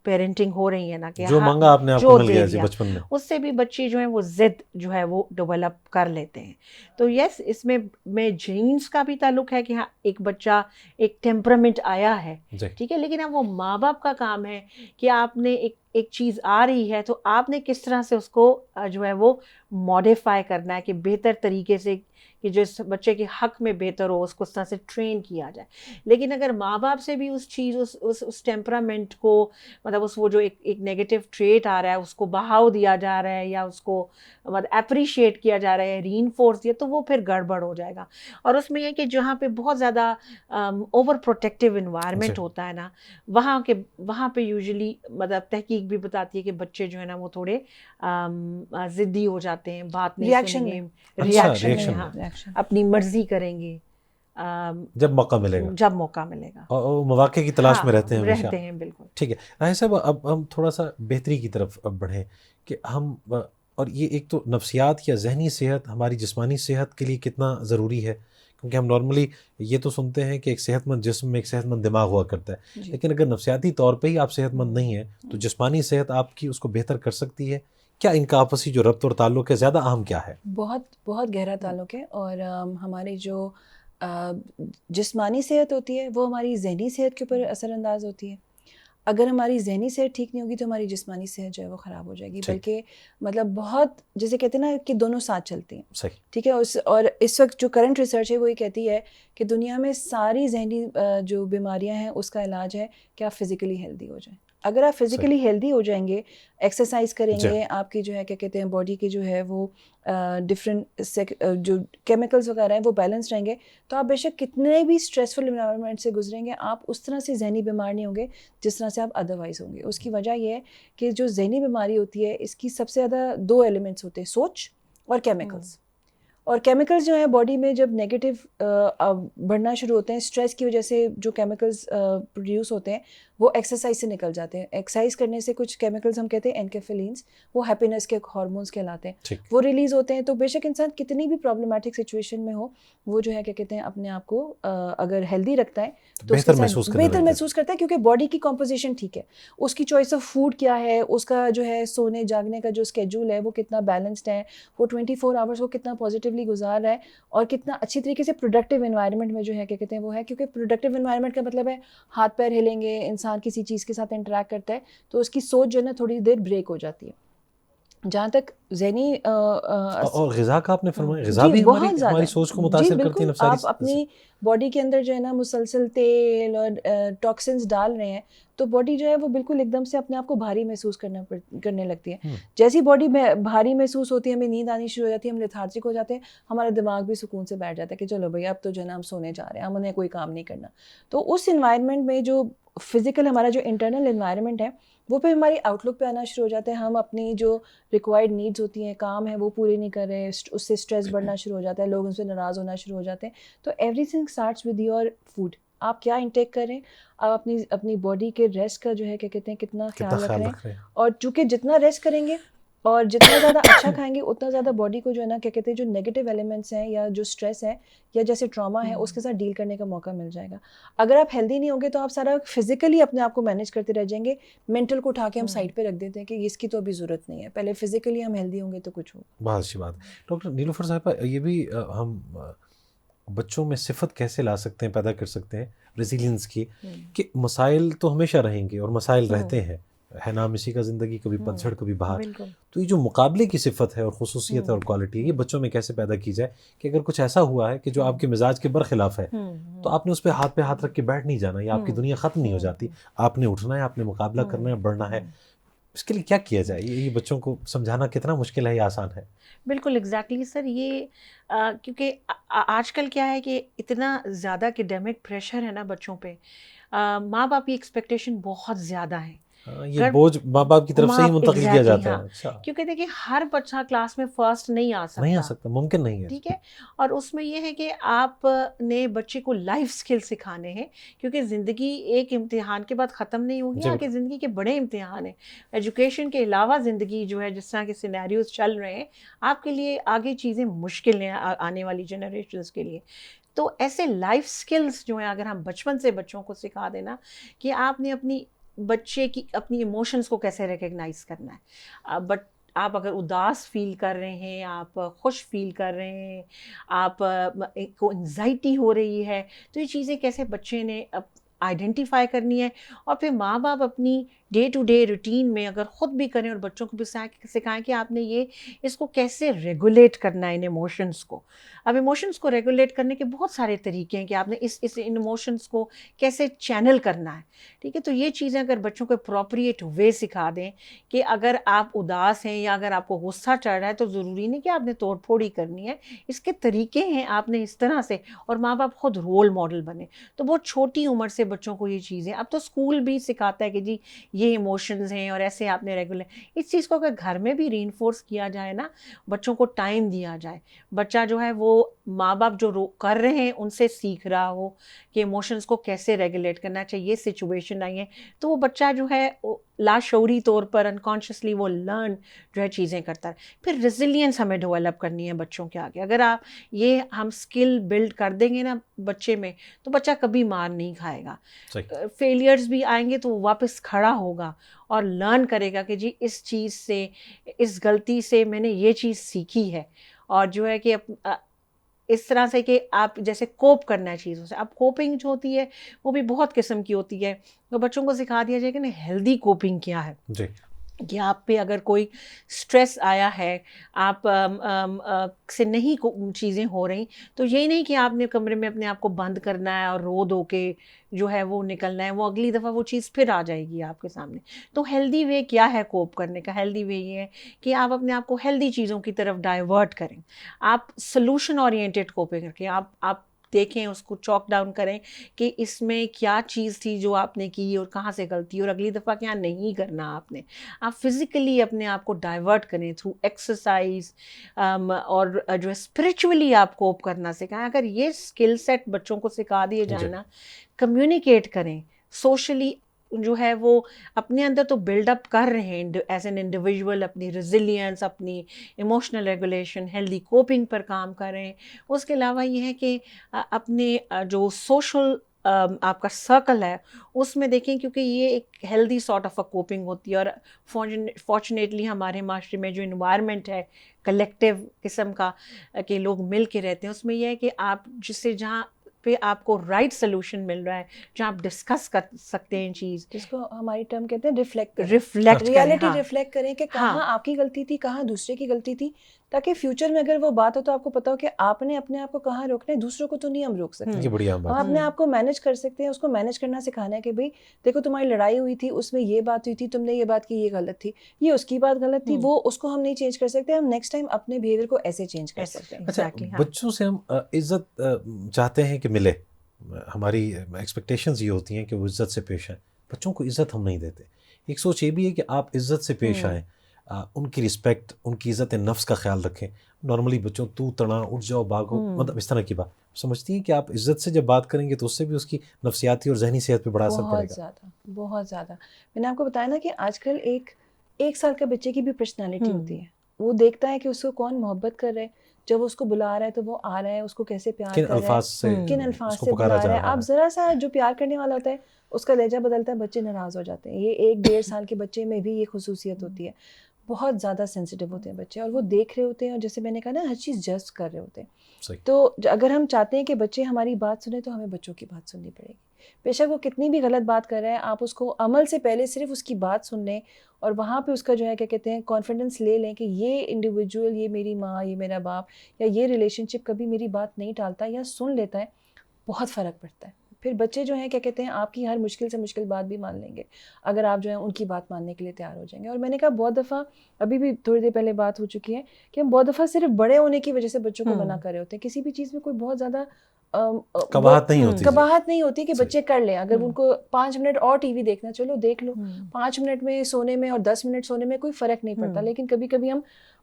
پیرنٹنگ ہو رہی ہے نا, کہ جو مانگا آپ نے آپ کو مل گیا جی بچپن میں, اس سے بھی بچے جو ہیں وہ ضد جو ہے وہ ڈیولپ کر لیتے ہیں. تو یس اس میں جینس کا بھی تعلق ہے کہ ہاں ایک بچہ ایک ٹیمپرامنٹ آیا ہے, ٹھیک ہے, لیکن اب وہ ماں باپ کا کام ہے کہ آپ نے ایک چیز آ رہی ہے تو آپ نے کس طرح سے اس کو جو ہے وہ ماڈیفائی کرنا ہے کہ بہتر طریقے سے, کہ جو اس بچے کے حق میں بہتر ہو, اس کو اس طرح سے ٹرین کیا جائے. لیکن اگر ماں باپ سے بھی اس چیز اس ٹیمپرامنٹ کو مطلب وہ جو ایک نیگیٹو ٹریٹ آ رہا ہے اس کو بہاؤ دیا جا رہا ہے یا اس کو مطلب اپریشیٹ کیا جا رہا ہے, ری انفورس دیا, تو وہ پھر گڑبڑ ہو جائے گا. اور اس میں یہ کہ جہاں پہ بہت زیادہ اوور پروٹیکٹیو انوائرمنٹ ہوتا ہے نا, وہاں پہ یوزلی مطلب تحقیق بھی بتاتی ہے کہ بچے جو ہے نا وہ تھوڑے ضدی ہو جاتے ہیں, بات نہیں سنیں گے, ریاکشن اپنی مرضی کریں گے جب موقع ملے گا, اور مواقع کی تلاش میں رہتے ہیں بالکل. ٹھیک ہے راہی صاحب, اب ہم تھوڑا سا بہتری کی طرف بڑھیں کہ ہم, اور یہ ایک تو نفسیات یا ذہنی صحت ہماری جسمانی صحت کے لیے کتنا ضروری ہے, کیونکہ ہم نارملی یہ تو سنتے ہیں کہ ایک صحت مند جسم میں ایک صحت مند دماغ ہوا کرتا ہے, لیکن اگر نفسیاتی طور پہ ہی آپ صحت مند نہیں ہیں تو جسمانی صحت آپ کی اس کو بہتر کر سکتی ہے کیا؟ ان کا آپسی جو ربط اور تعلق ہے زیادہ اہم کیا ہے؟ بہت گہرا تعلق ہے, اور ہماری جو جسمانی صحت ہوتی ہے وہ ہماری ذہنی صحت کے اوپر اثر انداز ہوتی ہے. اگر ہماری ذہنی صحت ٹھیک نہیں ہوگی تو ہماری جسمانی صحت جو ہے وہ خراب ہو جائے گی. بلکہ مطلب بہت جیسے کہتے ہیں نا کہ دونوں ساتھ چلتے ہیں, ٹھیک ہے. اور اس وقت جو کرنٹ ریسرچ ہے وہ یہ کہتی ہے کہ دنیا میں ساری ذہنی جو بیماریاں ہیں اس کا علاج ہے کہ آپ فزیکلی ہیلدی ہو جائیں. اگر آپ فزیکلی ہیلدی ہو جائیں گے, ایکسرسائز کریں گے, آپ کی جو ہے کیا کہتے ہیں باڈی کی جو ہے وہ ڈفرینٹ جو کیمیکلز وغیرہ ہیں وہ بیلنس رہیں گے, تو آپ بے شک کتنے بھی اسٹریسفل انوائرمنٹ سے گزریں گے آپ اس طرح سے ذہنی بیمار نہیں ہوں گے جس طرح سے آپ ادروائز ہوں گے. اس کی وجہ یہ ہے کہ جو ذہنی بیماری ہوتی ہے اس کی سب سے زیادہ 2 ایلیمنٹس ہوتے ہیں, سوچ اور کیمیکلز. اور کیمیکلز جو ہیں باڈی میں جب نیگیٹو بڑھنا شروع ہوتے ہیں, اسٹریس کی وجہ سے جو کیمیکلز پروڈیوس ہوتے ہیں وہ ایکسرسائز سے نکل جاتے ہیں. ایکسرسائز کرنے سے کچھ کیمیکلز ہم کہتے ہیں اینکیفلینز, وہ ہیپینس کے ہارمونس کہلاتے ہیں, وہ ریلیز ہوتے ہیں. تو بے شک انسان کتنی بھی پرابلمٹک سچویشن میں ہو وہ جو ہے کیا کہتے ہیں اپنے آپ کو اگر ہیلدی رکھتا ہے تو بہتر محسوس کرتا ہے, کیونکہ باڈی کی کمپوزیشن ٹھیک ہے, اس کی چوائس آف فوڈ کیا ہے, اس کا جو ہے سونے جاگنے کا جو اسکیڈول ہے وہ کتنا بیلنسڈ ہے, وہ 24 آورس وہ کتنا پازیٹیولی گزار رہا ہے, اور کتنا اچھی طریقے سے پروڈکٹیو انوائرمنٹ میں جو ہے کیا کہتے ہیں وہ ہے. کیونکہ پروڈکٹیو انوائرمنٹ کا مطلب ہے ہاتھ پیر ہلیں گے, انسان کسی چیز کے ساتھ انٹریکٹ کرتا ہے تو اس کی سوچ جو ہے نا تھوڑی دیر بریک ہو جاتی ہے. جہاں تک ذہنی اور غذا کا آپ نے فرمایا, غذا بھی ہماری سوچ کو متاثر کرتی ہے. آپ اپنی باڈی کے اندر جو ہے نا مسلسل تیل اور ٹاکسنز ڈال رہے ہیں تو باڈی جو ہے وہ بالکل ایک دم سے اپنے آپ کو بھاری محسوس کرنے لگتی ہے. جیسی باڈی بھاری محسوس ہوتی ہے, ہمیں نیند آنی شروع ہو جاتی ہے, ہم لیتھارجک ہو جاتے ہیں, ہمارا دماغ بھی سکون سے بیٹھ جاتا ہے کہ چلو بھائی اب تو جو ہے نا ہم سونے جا رہے ہیں, ہم انہیں کوئی کام نہیں کرنا. تو اس انوائرمنٹ میں جو فزیکل ہمارا جو انٹرنل انوائرمنٹ ہے وہ پہ ہماری آؤٹ لک پہ آنا شروع ہو جاتا ہے. ہم اپنی جو ریکوائرڈ نیڈز ہوتی ہیں, کام ہے وہ پورے نہیں کر رہے, اس سے اسٹریس بڑھنا شروع ہو جاتا ہے, لوگ ان سے ناراض ہونا شروع ہو جاتے ہیں. تو every thing starts with your food. آپ کیا انٹیک کریں, آپ اپنی باڈی کے ریسٹ کا جو ہے کیا کہتے ہیں کتنا خیال رکھ رہے ہیں. اور چونکہ جتنا ریسٹ کریں گے اور جتنا زیادہ اچھا کھائیں گے اتنا زیادہ باڈی کو جو ہے نا کیا کہتے ہیں جو نیگیٹو ایلیمنٹس ہیں یا جو اسٹریس ہے یا جیسے ٹراما ہے اس کے ساتھ ڈیل کرنے کا موقع مل جائے گا. اگر آپ ہیلدی نہیں ہوں گے تو آپ سارا فزیکلی اپنے آپ کو مینیج کرتے رہ جائیں گے. مینٹل کو اٹھا کے ہم سائڈ پہ رکھ دیتے ہیں کہ اس کی تو ابھی ضرورت نہیں ہے, پہلے فزیکلی ہم ہیلدی ہوں گے تو کچھ ہو. بہت اچھی بات. ڈاکٹر نیلوفر صاحبہ, یہ بھی ہم بچوں میں صفت کیسے لا سکتے ہیں, پیدا کر سکتے ہیں ریزیلینس کی, کہ مسائل تو ہمیشہ رہیں گے اور مسائل رہتے ہیں, ہے نام اسی کا زندگی, کبھی پتجھڑ کبھی بہار. تو یہ جو مقابلے کی صفت ہے اور خصوصیت ہے اور کوالٹی ہے, یہ بچوں میں کیسے پیدا کی جائے کہ اگر کچھ ایسا ہوا ہے کہ جو آپ کے مزاج کے برخلاف ہے تو آپ نے اس پہ ہاتھ رکھ کے بیٹھ نہیں جانا, یا آپ کی دنیا ختم نہیں ہو جاتی, آپ نے اٹھنا ہے, آپ نے مقابلہ کرنا ہے, بڑھنا ہے. اس کے لیے کیا کیا جائے؟ یہ بچوں کو سمجھانا کتنا مشکل ہے یا آسان ہے؟ بالکل ایگزیکٹلی سر. یہ کیونکہ آج کل کیا ہے کہ اتنا زیادہ اکیڈیمک پریشر ہے نا بچوں پہ, ماں باپ کی ایکسپیکٹیشن بہت زیادہ ہے یہ بوجھ ماں باپ کی طرف سے ہی منتقل کیا جاتا ہے. اچھا. کیونکہ دیکھیں ہر بچہ کلاس میں فرسٹ نہیں آ سکتا, ممکن نہیں ہے. ٹھیک ہے, اور اس میں یہ ہے کہ آپ نے بچے کو لائف سکل سکھانے ہیں, کیونکہ زندگی ایک امتحان کے بعد ختم نہیں ہوگی, آگے زندگی کے بڑے امتحان ہیں. ایجوکیشن کے علاوہ زندگی جو ہے, جس طرح کے سینیریوز چل رہے ہیں, آپ کے لیے آگے چیزیں مشکل ہیں آنے والی جنریشنز کے لیے. تو ایسے لائف سکلز جو ہیں اگر ہم بچپن سے بچوں کو سکھا دینا کہ آپ نے اپنی بچے کی اپنی ایموشنز کو کیسے ریکگنائز کرنا ہے. بٹ آپ اگر اداس فیل کر رہے ہیں, آپ خوش فیل کر رہے ہیں, آپ کو انزائٹی ہو رہی ہے, تو یہ چیزیں کیسے بچے نے آئیڈینٹیفائی کرنی ہے. اور پھر ماں باپ اپنی ڈے ٹو ڈے روٹین میں اگر خود بھی کریں اور بچوں کو بھی سکھائیں کہ آپ نے اس کو کیسے ریگولیٹ کرنا ہے ان ایموشنس کو. اب ایموشنس کو ریگولیٹ کرنے کے بہت سارے طریقے ہیں کہ آپ نے اس ان ایموشنس کو کیسے چینل کرنا ہے. ٹھیک ہے, تو یہ چیزیں اگر بچوں کو اپروپریٹ وے سکھا دیں کہ اگر آپ اداس ہیں یا اگر آپ کو غصہ چڑھ رہا ہے تو ضروری نہیں کہ آپ نے توڑ پھوڑ ہی کرنی ہے, اس کے طریقے ہیں, آپ نے اس طرح سے, اور ماں باپ خود رول ماڈل بنے. تو بہت چھوٹی عمر سے بچوں کو یہ چیزیں, اب تو اسکول بھی سکھاتا ہے کہ جی یہ ایموشنز ہیں اور ایسے آپ نے ریگولر, اس چیز کو اگر گھر میں بھی ری انفورس کیا جائے نا, بچوں کو ٹائم دیا جائے, بچہ جو ہے وہ ماں باپ جو کر رہے ہیں ان سے سیکھ رہا ہو کہ ایموشنز کو کیسے ریگولیٹ کرنا چاہیے. یہ سچویشن آئی ہے تو وہ بچہ جو ہے لاشعوری طور پر انکانشیسلی وہ لرن جو ہے چیزیں کرتا ہے. پھر ریزیلینس ہمیں ڈیولپ کرنی ہے بچوں کے آگے. اگر آپ یہ ہم اسکل بلڈ کر دیں گے نا بچے میں, تو بچہ کبھی مار نہیں کھائے گا. فیلئرز بھی آئیں گے تو وہ واپس کھڑا ہوگا اور لرن کرے گا کہ جی اس چیز سے, اس غلطی سے میں نے یہ چیز سیکھی ہے. اور جو ہے کہ اس طرح سے کہ آپ جیسے کوپ کرنا ہے چیزوں سے. اب کوپنگ جو ہوتی ہے وہ بھی بہت قسم کی ہوتی ہے, تو بچوں کو سکھا دیا جائے کہ نہیں ہیلدی کوپنگ کیا ہے. جی, کہ آپ پہ اگر کوئی سٹریس آیا ہے, آپ سے نہیں چیزیں ہو رہی, تو یہ نہیں کہ آپ نے کمرے میں اپنے آپ کو بند کرنا ہے اور رو دھو کے جو ہے وہ نکلنا ہے, وہ اگلی دفعہ وہ چیز پھر آ جائے گی آپ کے سامنے. تو ہیلدی وے کیا ہے کوپ کرنے کا؟ ہیلدی وے یہ ہے کہ آپ اپنے آپ کو ہیلدی چیزوں کی طرف ڈائیورٹ کریں. آپ سلوشن اورینٹیڈ کوپنگ کر کے آپ دیکھیں, اس کو چاک ڈاؤن کریں کہ اس میں کیا چیز تھی جو آپ نے کی اور کہاں سے غلطی, اور اگلی دفعہ کیا نہیں کرنا آپ نے. آپ فزیکلی اپنے آپ کو ڈائیورٹ کریں تھرو ایکسرسائز, اور جو ہے اسپرچولی آپ کوپ کرنا سکھائیں. اگر یہ اسکل سیٹ بچوں کو سکھا دیے جائیں نا, کمیونیکیٹ کریں سوشلی, جو ہے وہ اپنے اندر تو بلڈ اپ کر رہے ہیں ایز این انڈیویژول, اپنی ریزیلینس, اپنی ایموشنل ریگولیشن, ہیلدی کوپنگ پر کام کر رہے ہیں. اس کے علاوہ یہ ہے کہ اپنے جو سوشل آپ کا سرکل ہے اس میں دیکھیں, کیونکہ یہ ایک healthy sort of a coping ہوتی ہے. اور فارچونیٹلی ہمارے معاشرے میں جو انوائرمنٹ ہے کلیکٹیو قسم کا کہ لوگ مل کے رہتے ہیں, اس میں یہ ہے کہ آپ جس سے جہاں پہ آپ کو رائٹ سلوشن مل رہا ہے, جہاں آپ ڈسکس کر سکتے ہیں چیز, جس کو ہماری ٹرم کہتے ہیں ریفلیکٹ ریئلٹی ریفلیکٹ کریں کہ کہاں آپ کی غلطی تھی, کہاں دوسرے کی غلطی تھی, تاکہ فیوچر میں اگر وہ بات ہو تو آپ کو پتا ہو کہ آپ نے اپنے آپ کو کہاں روکنا ہے, دوسروں کو تو نہیں ہم روک سکتے. ہم اپنے آپ کو مینیج کر سکتے ہیں, اس کو مینیج کرنا سکھانا ہے کہ بھائی دیکھو تمہاری لڑائی ہوئی تھی, اس میں یہ بات ہوئی تھی, تم نے یہ بات کی, یہ غلط تھی, یہ اس کی بات غلط تھی, وہ اس کو ہم نہیں چینج کر سکتے, ہم نیکسٹ ٹائم اپنے بیہیویئر کو ایسے چینج کر سکتے ہیں. اچھا, بچوں سے ہم عزت چاہتے ہیں کہ ملے, ہماری ایکسپیکٹیشنز یہ ہوتی ہیں کہ وہ عزت سے پیش آئیں. بچوں کو عزت ہم نہیں دیتے. ایک سوچ یہ بھی ہے کہ آپ عزت سے پیش آئیں, ان کی رسپیکٹ, ان کی عزت نفس کا خیال رکھیں. نارملی بچوں تو تڑا, اٹھ جاؤ, بھاگو, مطلب اس طرح کی بات سمجھتی ہیں کہ آپ عزت سے جب بات کریں گے تو اس سے بھی اس کی نفسیاتی اور ذہنی صحت پہ بڑا اثر پڑے گا. بہت زیادہ. میں نے آپ کو بتایا نا کہ آج کل ایک سال کا بچے کی بھی پرسنالٹی ہوتی ہے. وہ دیکھتا ہے کہ اس کو کون محبت کر رہا ہے, جب وہ اس کو بلا رہا ہے تو وہ آ رہا ہے, اس کو کیسے پیار کر رہا ہے, کن الفاظ سے بلا رہا ہے. آپ ذرا سا جو پیار کرنے والا ہوتا ہے اس کا لہجہ بدلتا ہے, بچے ناراض ہو جاتے ہیں. یہ 1-1.5 سال کے بچے میں بھی یہ خصوصیت ہوتی ہے. بہت زیادہ سینسیٹیو ہوتے ہیں بچے, اور وہ دیکھ رہے ہوتے ہیں, اور جیسے میں نے کہا نا ہر چیز جج کر رہے ہوتے ہیں. تو اگر ہم چاہتے ہیں کہ بچے ہماری بات سنیں تو ہمیں بچوں کی بات سننی پڑے گی. بے شک وہ کتنی بھی غلط بات کر رہا ہے, آپ اس کو عمل سے پہلے صرف اس کی بات سن لیں, اور وہاں پہ اس کا جو ہے کیا کہتے ہیں کانفیڈنس لے لیں کہ یہ انڈیویجول, یہ میری ماں, یہ میرا باپ, یا یہ ریلیشن شپ کبھی میری بات نہیں ٹالتا یا سن لیتا ہے. بہت فرق پڑتا ہے. پھر بچے جو ہیں کیا کہتے ہیں آپ کی ہر مشکل سے مشکل بات بھی مان لیں گے اگر آپ جو ہے ان کی بات ماننے کے لیے تیار ہو جائیں گے. اور میں نے کہا بہت دفعہ, ابھی بھی تھوڑی دیر پہلے بات ہو چکی ہے کہ ہم بہت دفعہ صرف بڑے ہونے کی وجہ سے بچوں کو منع کر رہے ہوتے ہیں. کسی بھی چیز میں کوئی بہت زیادہ کباہت نہیں ہوتی کہ بچے کر لیں. اگر ان کو 5 منٹ اور ٹی وی دیکھنا, چلو دیکھ لو, 5 منٹ میں سونے میں اور 10 منٹ سونے میں کوئی فرق نہیں پڑتا. لیکن کبھی کبھی ہم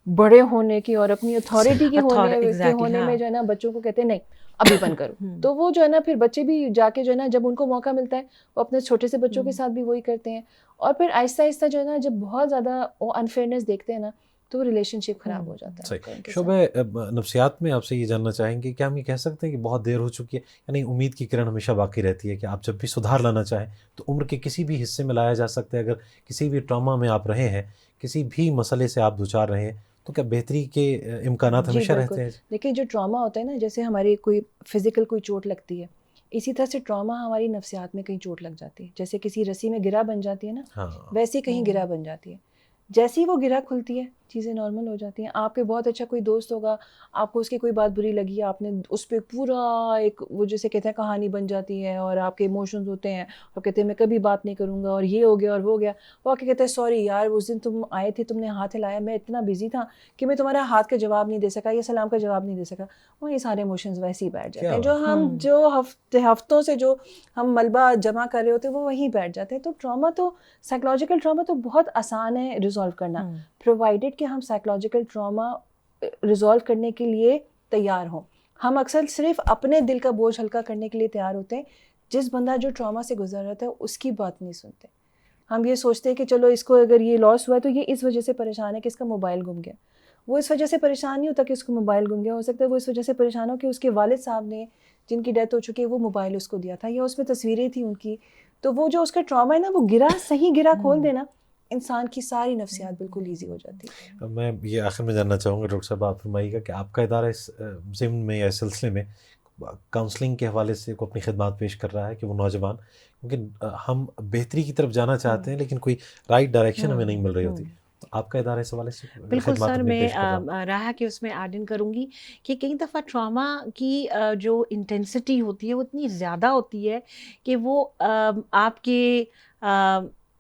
بڑے ہونے کی اور اپنی اتھارٹی کے ہونے میں جو ہے نا بچوں کو کہتے ہیں نہیں ابھی بند کرو. تو وہ جو ہے نا پھر بچے بھی جا کے جو ہے نا جب ان کو موقع ملتا ہے وہ اپنے چھوٹے سے بچوں کے ساتھ بھی وہی کرتے ہیں. اور پھر آہستہ آہستہ جو ہے نا جب بہت زیادہ وہ انفیئرنیس دیکھتے ہیں نا تو ریلیشن شپ خراب ہو جاتا ہے. صحیح. شعبہ نفسیات میں آپ سے یہ جاننا چاہیں گے کہ ہم یہ کہہ سکتے ہیں کہ بہت دیر ہو چکی ہے, یعنی امید کی کرن ہمیشہ باقی رہتی ہے کہ آپ جب بھی سدھار لانا چاہیں تو عمر کے کسی بھی حصے میں لایا جا سکتا ہے. اگر کسی بھی ٹراما میں آپ رہے ہیں, کسی بھی مسئلے سے آپ دوچار رہے ہیں, تو کیا بہتری کے امکانات ہمیشہ رہتے ہیں؟ دیکھیں جو ٹراما ہوتا ہے نا, جیسے ہماری کوئی فزیکل کوئی چوٹ لگتی ہے, اسی طرح سے ٹراما ہماری نفسیات میں کہیں چوٹ لگ جاتی ہے. جیسے کسی رسی میں گرہ بن جاتی ہے نا, ویسے کہیں گرہ بن جاتی ہے. جیسی وہ گرہ کھلتی ہے چیزیں نارمل ہو جاتی ہیں. آپ کے بہت اچھا کوئی دوست ہوگا, آپ کو اس کی کوئی بات بری لگی, آپ نے اس پہ پورا ایک وہ جیسے کہتے ہیں کہانی بن جاتی ہے, اور آپ کے ایموشنز ہوتے ہیں, اور کہتے ہیں میں کبھی بات نہیں کروں گا, اور یہ ہو گیا اور وہ ہو گیا. وہ آ کے کہتے ہیں سوری یار اس دن تم آئے تھے, تم نے ہاتھ ہلایا, میں اتنا بزی تھا کہ میں تمہارا ہاتھ کا جواب نہیں دے سکا یا سلام کا جواب نہیں دے سکا. وہ یہ سارے ایموشنز ویسے ہی بیٹھ جاتے ہیں, جو ہفتوں سے جو ہم ملبہ جمع کر رہے ہوتے ہیں وہ وہیں بیٹھ جاتے ہیں. تو ٹراما تو سائیکولوجیکل ٹراما تو بہت آسان ہے ریزالو کرنا, پرووائڈیڈ کہ ہم سائیکولوجیکل ٹراما ریزالو کرنے کے لیے تیار ہوں. ہم اکثر صرف اپنے دل کا بوجھ ہلکا کرنے کے لیے تیار ہوتے ہیں. جس بندہ جو ٹراما سے گزر رہا ہے اس کی بات نہیں سنتے. ہم یہ سوچتے ہیں کہ چلو اس کو اگر یہ لاس ہوا ہے تو یہ اس وجہ سے پریشان ہے کہ اس کا موبائل گم گیا. وہ اس وجہ سے پریشان نہیں ہوتا کہ اس کو موبائل گم گیا, ہو سکتا ہے وہ اس وجہ سے پریشان ہو کہ اس کے والد صاحب نے جن کی ڈیتھ ہو چکی ہے وہ موبائل اس کو دیا تھا, یا اس میں تصویریں تھیں ان کی. تو وہ جو اس کا ٹراما ہے نا, وہ گرا صحیح گرا کھول دینا, انسان کی ساری نفسیات بالکل ایزی ہو جاتی ہے. میں یہ آخر میں جاننا چاہوں گا ڈاکٹر صاحب, آپ فرمائیے گا کہ آپ کا ادارہ اس ضمن میں یا اس سلسلے میں کاؤنسلنگ کے حوالے سے کو اپنی خدمات پیش کر رہا ہے کہ وہ نوجوان, کیونکہ ہم بہتری کی طرف جانا چاہتے ہیں لیکن کوئی رائٹ ڈائریکشن ہمیں نہیں مل رہی ہوتی, تو آپ کا ادارہ اس حوالے سے بالکل سر میں رہا کہ اس میں ایڈ ان کروں گی کہ کئی دفعہ ٹراما کی جو انٹینسٹی ہوتی ہے وہ اتنی زیادہ ہوتی ہے کہ وہ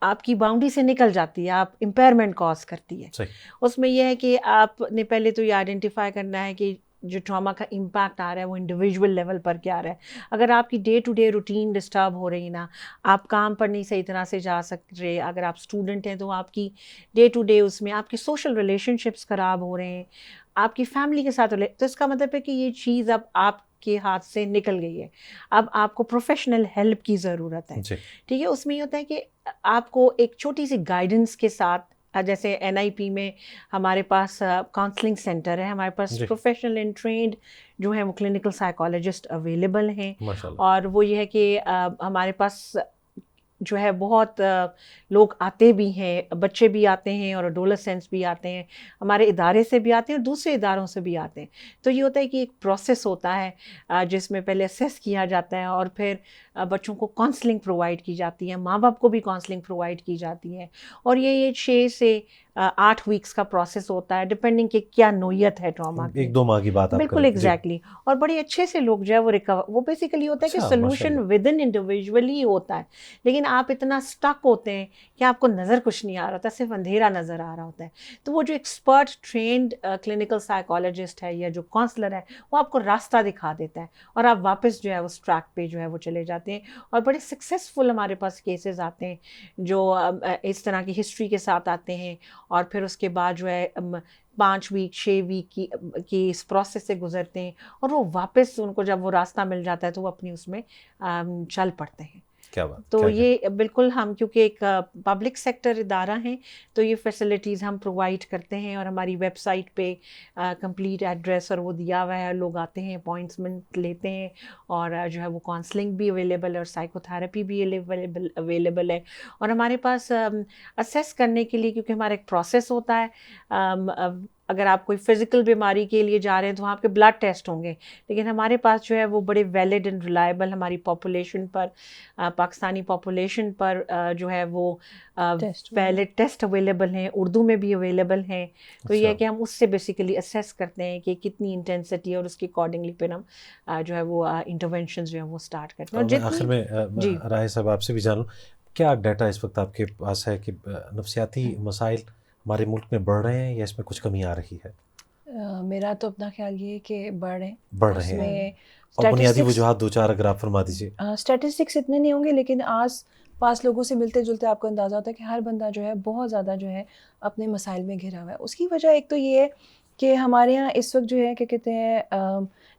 آپ کی باؤنڈری سے نکل جاتی ہے, آپ امپیئرمنٹ کاز کرتی ہے. اس میں یہ ہے کہ آپ نے پہلے تو یہ آئیڈینٹیفائی کرنا ہے کہ جو ٹراما کا امپیکٹ آ رہا ہے وہ انڈیویژول لیول پر کیا آ رہا ہے. اگر آپ کی day to day routine disturb ہو رہی نا, آپ کام پر نہیں صحیح طرح سے جا سک رہے, اگر آپ اسٹوڈنٹ ہیں تو آپ کی ڈے ٹو ڈے اس میں آپ کی سوشل ریلیشن شپس خراب ہو رہے ہیں, آپ کی فیملی کے ساتھ, تو اس کا مطلب ہے کہ یہ چیز اب آپ کے ہاتھ سے نکل گئی ہے. اب آپ کو پروفیشنل ہیلپ کی ضرورت ہے. ٹھیک ہے, اس میں یہ ہوتا ہے کہ آپ کو ایک چھوٹی سی گائیڈنس کے ساتھ, جیسے NIP میں ہمارے پاس کاؤنسلنگ سینٹر ہے, ہمارے پاس پروفیشنل اینڈ ٹرینڈ جو ہیں وہ کلینکل سائیکالوجسٹ اویلیبل ہیں. اور وہ یہ ہے کہ ہمارے پاس جو ہے بہت لوگ آتے بھی ہیں, بچے بھی آتے ہیں اور ایڈولسنٹس بھی آتے ہیں, ہمارے ادارے سے بھی آتے ہیں اور دوسرے اداروں سے بھی آتے ہیں. تو یہ ہوتا ہے کہ ایک پروسیس ہوتا ہے جس میں پہلے اسیس کیا جاتا ہے اور پھر بچوں کو کاؤنسلنگ پرووائڈ کی جاتی ہے, ماں باپ کو بھی کاؤنسلنگ پرووائڈ کی جاتی ہے. اور یہ 6 سے 8 ویکس کا پروسیس ہوتا ہے, ڈپینڈنگ کہ کیا نوعیت ہے ٹراما کی. 1-2 ماہ کی بات. بالکل ایگزیکٹلی. اور بڑے اچھے سے لوگ جو ہے وہ بیسیکلی ہوتا ہے کہ سولوشن ود ان انڈیویژولی ہوتا ہے, لیکن آپ اتنا اسٹک ہوتے ہیں کہ آپ کو نظر کچھ نہیں آ رہا ہوتا, صرف اندھیرا نظر آ رہا ہوتا ہے. تو وہ جو ایکسپرٹ ٹرینڈ کلینکل سائیکالوجسٹ ہے یا جو کاؤنسلر ہے وہ آپ کو راستہ دکھا دیتا ہے, اور آپ واپس جو ہے اس ٹریک پہ جو ہے وہ چلے جاتے ہیں. اور بڑے سکسیزفل ہمارے پاس کیسز آتے ہیں جو اس طرح کی ہسٹری کے ساتھ آتے ہیں, اور پھر اس کے بعد جو ہے 5 ویک 6 ویک کی اس پروسیس سے گزرتے ہیں, اور وہ واپس ان کو جب وہ راستہ مل جاتا ہے تو وہ اپنی اس میں چل پڑتے ہیں. کیا بات. تو یہ بالکل ہم کیونکہ ایک پبلک سیکٹر ادارہ ہیں تو یہ فیسلٹیز ہم پرووائڈ کرتے ہیں, اور ہماری ویب سائٹ پہ کمپلیٹ ایڈریس اور وہ دیا ہوا ہے, لوگ آتے ہیں اپوائنٹمنٹ لیتے ہیں, اور جو ہے وہ کاؤنسلنگ بھی اویلیبل ہے اور سائیکو تھراپی بھی اویلیبل ہے. اور ہمارے پاس اسیس کرنے کے لیے, کیونکہ ہمارا ایک پروسیس ہوتا ہے, اگر آپ کوئی فزیکل بیماری کے لیے جا رہے ہیں تو وہاں پہ بلڈ ٹیسٹ ہوں گے, لیکن ہمارے پاس جو ہے وہ بڑے ویلڈ اینڈ ریلائبل ہماری پاپولیشن پر, پاکستانی پاپولیشن پر جو ہے وہ ویلڈ ٹیسٹ اویلیبل ہیں, اردو میں بھی اویلیبل ہیں. تو یہ ہے کہ ہم اس سے بیسیکلی اسیس کرتے ہیں کہ کتنی انٹینسٹی, اور اس کے اکارڈنگلی پھر ہم جو ہے وہ انٹرونشنز جو ہیں وہ اسٹارٹ کرتے ہیں. اور آخر میں راہی صاحب آپ سے بھی جانوں, کیا ڈیٹا اس وقت آپ کے پاس ہے کہ نفسیاتی مسائل ہمارے ملک میں بڑھ رہے ہیں یا اس میں کچھ کمی آ رہی ہے؟ میرا تو اپنا خیال یہ ہے کہ بڑھ رہے ہیں. اور بنیادی وجوہات دو چار اگر آپ فرما دیجیے. اسٹیٹسٹکس اتنے نہیں ہوں گے لیکن آس پاس لوگوں سے ملتے جلتے آپ کو اندازہ ہوتا ہے کہ ہر بندہ جو ہے بہت زیادہ جو ہے اپنے مسائل میں گھرا ہوا ہے. اس کی وجہ ایک تو یہ ہے کہ ہمارے یہاں اس وقت جو ہے کیا کہتے ہیں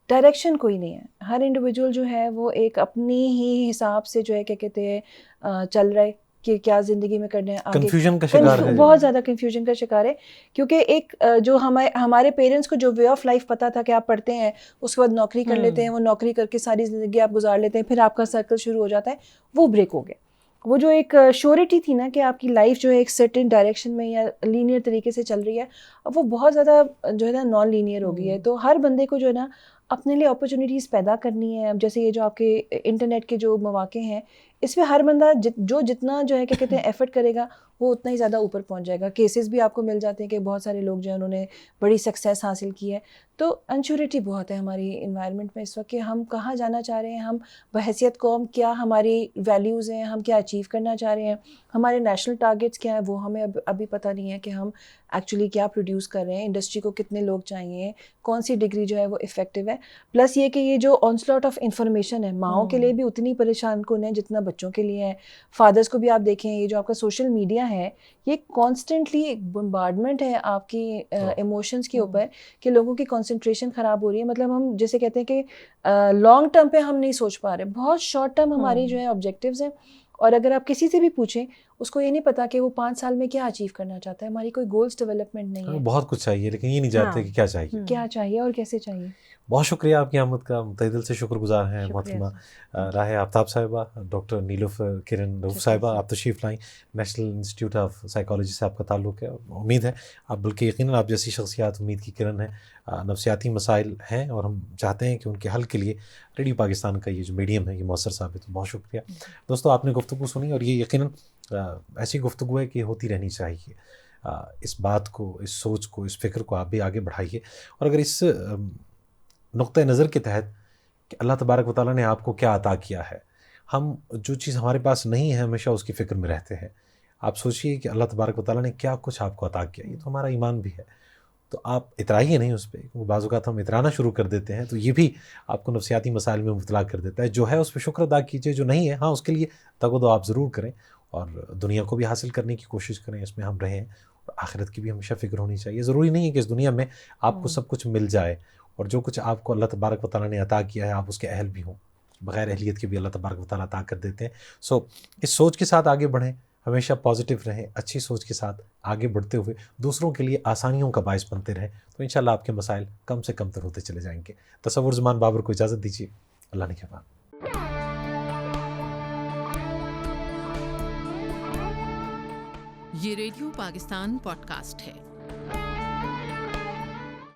ڈائریکشن کوئی نہیں ہے. ہر انڈیویجول جو ہے وہ ایک اپنی ہی حساب سے جو ہے کیا کہتے ہیں چل رہا ہے کہ کیا زندگی میں کرنا ہے. کنفیوژن کا شکار ہے, بہت زیادہ کنفیوژن کا شکار ہے, کیونکہ ایک جو ہمارے پیرنٹس کو جو وے آف لائف پتہ تھا کہ آپ پڑھتے ہیں اس کے بعد نوکری کر لیتے ہیں, وہ نوکری کر کے ساری زندگی آپ گزار لیتے ہیں, پھر آپ کا سرکل شروع ہو جاتا ہے, وہ بریک ہو گیا. وہ جو ایک شیورٹی تھی نا کہ آپ کی لائف جو ہے ایک سرٹن ڈائریکشن میں یا لینئر طریقے سے چل رہی ہے, اب وہ بہت زیادہ جو ہے نا نان لینئر ہو گئی ہے. تو ہر بندے کو جو ہے نا اپنے لیے اپرچونیٹیز پیدا کرنی ہے. اب جیسے یہ جو آپ کے انٹرنیٹ کے جو مواقع ہیں اس میں ہر بندہ جو جتنا جو ہے کیا کہتے ہیں ایفرٹ کرے گا وہ اتنا ہی زیادہ اوپر پہنچ جائے گا. کیسز بھی آپ کو مل جاتے ہیں کہ بہت سارے لوگ جو ہیں انہوں نے بڑی سکسیس حاصل کی ہے. تو انشورٹی بہت ہے ہماری انوائرمنٹ میں اس وقت کہ ہم کہاں جانا چاہ رہے ہیں, ہم بحیثیت قوم کیا ہماری ویلیوز ہیں, ہم کیا اچیو کرنا چاہ رہے ہیں, ہمارے نیشنل ٹارگیٹس کیا ہیں وہ ہمیں ابھی پتہ نہیں ہے کہ ہم ایکچولی کیا پروڈیوس کر رہے ہیں, انڈسٹری کو کتنے لوگ چاہیے, کون سی ڈگری جو ہے وہ افیکٹو ہے. پلس یہ کہ یہ جو آنسلاٹ آف انفارمیشن ہے ماؤں کے لیے بھی اتنی پریشان کن ہے جتنا بچوں کے لیے ہے. فادرس کو بھی آپ دیکھیں یہ جو آپ کا سوشل میڈیا ہے یہ کانسٹنٹلی ایک بمبارڈمنٹ ہے آپ کی ایموشنس کے اوپر کہ لوگوں کی کنسنٹریشن خراب ہو رہی ہے. مطلب ہم جیسے کہتے ہیں کہ لانگ ٹرم پہ ہم نہیں سوچ پا رہے, بہت شارٹ ٹرم ہماری جو ہے آبجیکٹیوز ہیں. اور اگر آپ کسی سے بھی پوچھیں اس کو یہ نہیں پتا کہ وہ 5 سال میں کیا اچیو کرنا چاہتا ہے. ہماری کوئی گولز ڈیولپمنٹ نہیں ہے. بہت کچھ چاہیے لیکن یہ نہیں جانتے کہ کیا چاہیے اور کیسے چاہیے. بہت شکریہ آپ کی آمد کا, تہ دل سے شکر گزار ہیں محترمہ راہ آفتاب صاحبہ. ڈاکٹر نیلوفر کرن رؤف صاحبہ آپ تشریف لائیں. نیشنل انسٹیٹیوٹ آف سائیکالوجی سے آپ کا تعلق ہے. امید ہے آپ, بلکہ یقیناً آپ جیسی شخصیات امید کی کرن ہیں. نفسیاتی مسائل ہیں اور ہم چاہتے ہیں کہ ان کے حل کے لیے ریڈیو پاکستان کا یہ جو میڈیم ہے یہ مؤثر ثابت ہو. بہت شکریہ دوستو, آپ نے گفتگو سنی اور یہ یقیناً ایسی گفتگو ہے کہ ہوتی رہنی چاہیے. اس بات کو, اس سوچ کو, اس فکر کو آپ بھی آگے بڑھائیے. اور اگر اس نقطۂ نظر کے تحت کہ اللہ تبارک و تعالیٰ نے آپ کو کیا عطا کیا ہے, ہم جو چیز ہمارے پاس نہیں ہے ہمیشہ اس کی فکر میں رہتے ہیں. آپ سوچئے کہ اللہ تبارک و تعالیٰ نے کیا کچھ آپ کو عطا کیا, یہ تو ہمارا ایمان بھی ہے. تو آپ اترائیے نہیں اس پہ. بعض اوقات ہم اترانا شروع کر دیتے ہیں تو یہ بھی آپ کو نفسیاتی مسائل میں مبتلا کر دیتا ہے. جو ہے اس پہ شکر ادا کیجیے, جو نہیں ہے ہاں اس کے لیے تگ و دو آپ ضرور کریں اور دنیا کو بھی حاصل کرنے کی کوشش کریں, اس میں ہم رہیں. اور آخرت کی بھی ہمیشہ فکر ہونی چاہیے. ضروری نہیں ہے کہ اس دنیا میں آپ کو سب کچھ مل جائے, اور جو کچھ آپ کو اللہ تبارک و تعالیٰ نے عطا کیا ہے آپ اس کے اہل بھی ہوں. بغیر اہلیت کے بھی اللہ تبارک و تعالیٰ عطا کر دیتے ہیں. سو اس سوچ کے ساتھ آگے بڑھیں, ہمیشہ پازیٹیو رہیں, اچھی سوچ کے ساتھ آگے بڑھتے ہوئے دوسروں کے لیے آسانیوں کا باعث بنتے رہیں, تو انشاءاللہ آپ کے مسائل کم سے کم تر ہوتے چلے جائیں گے. تصور زمان بابر کو اجازت دیجیے. اللہ نے کہا. یہ ریڈیو پاکستان پوڈ کاسٹ ہے.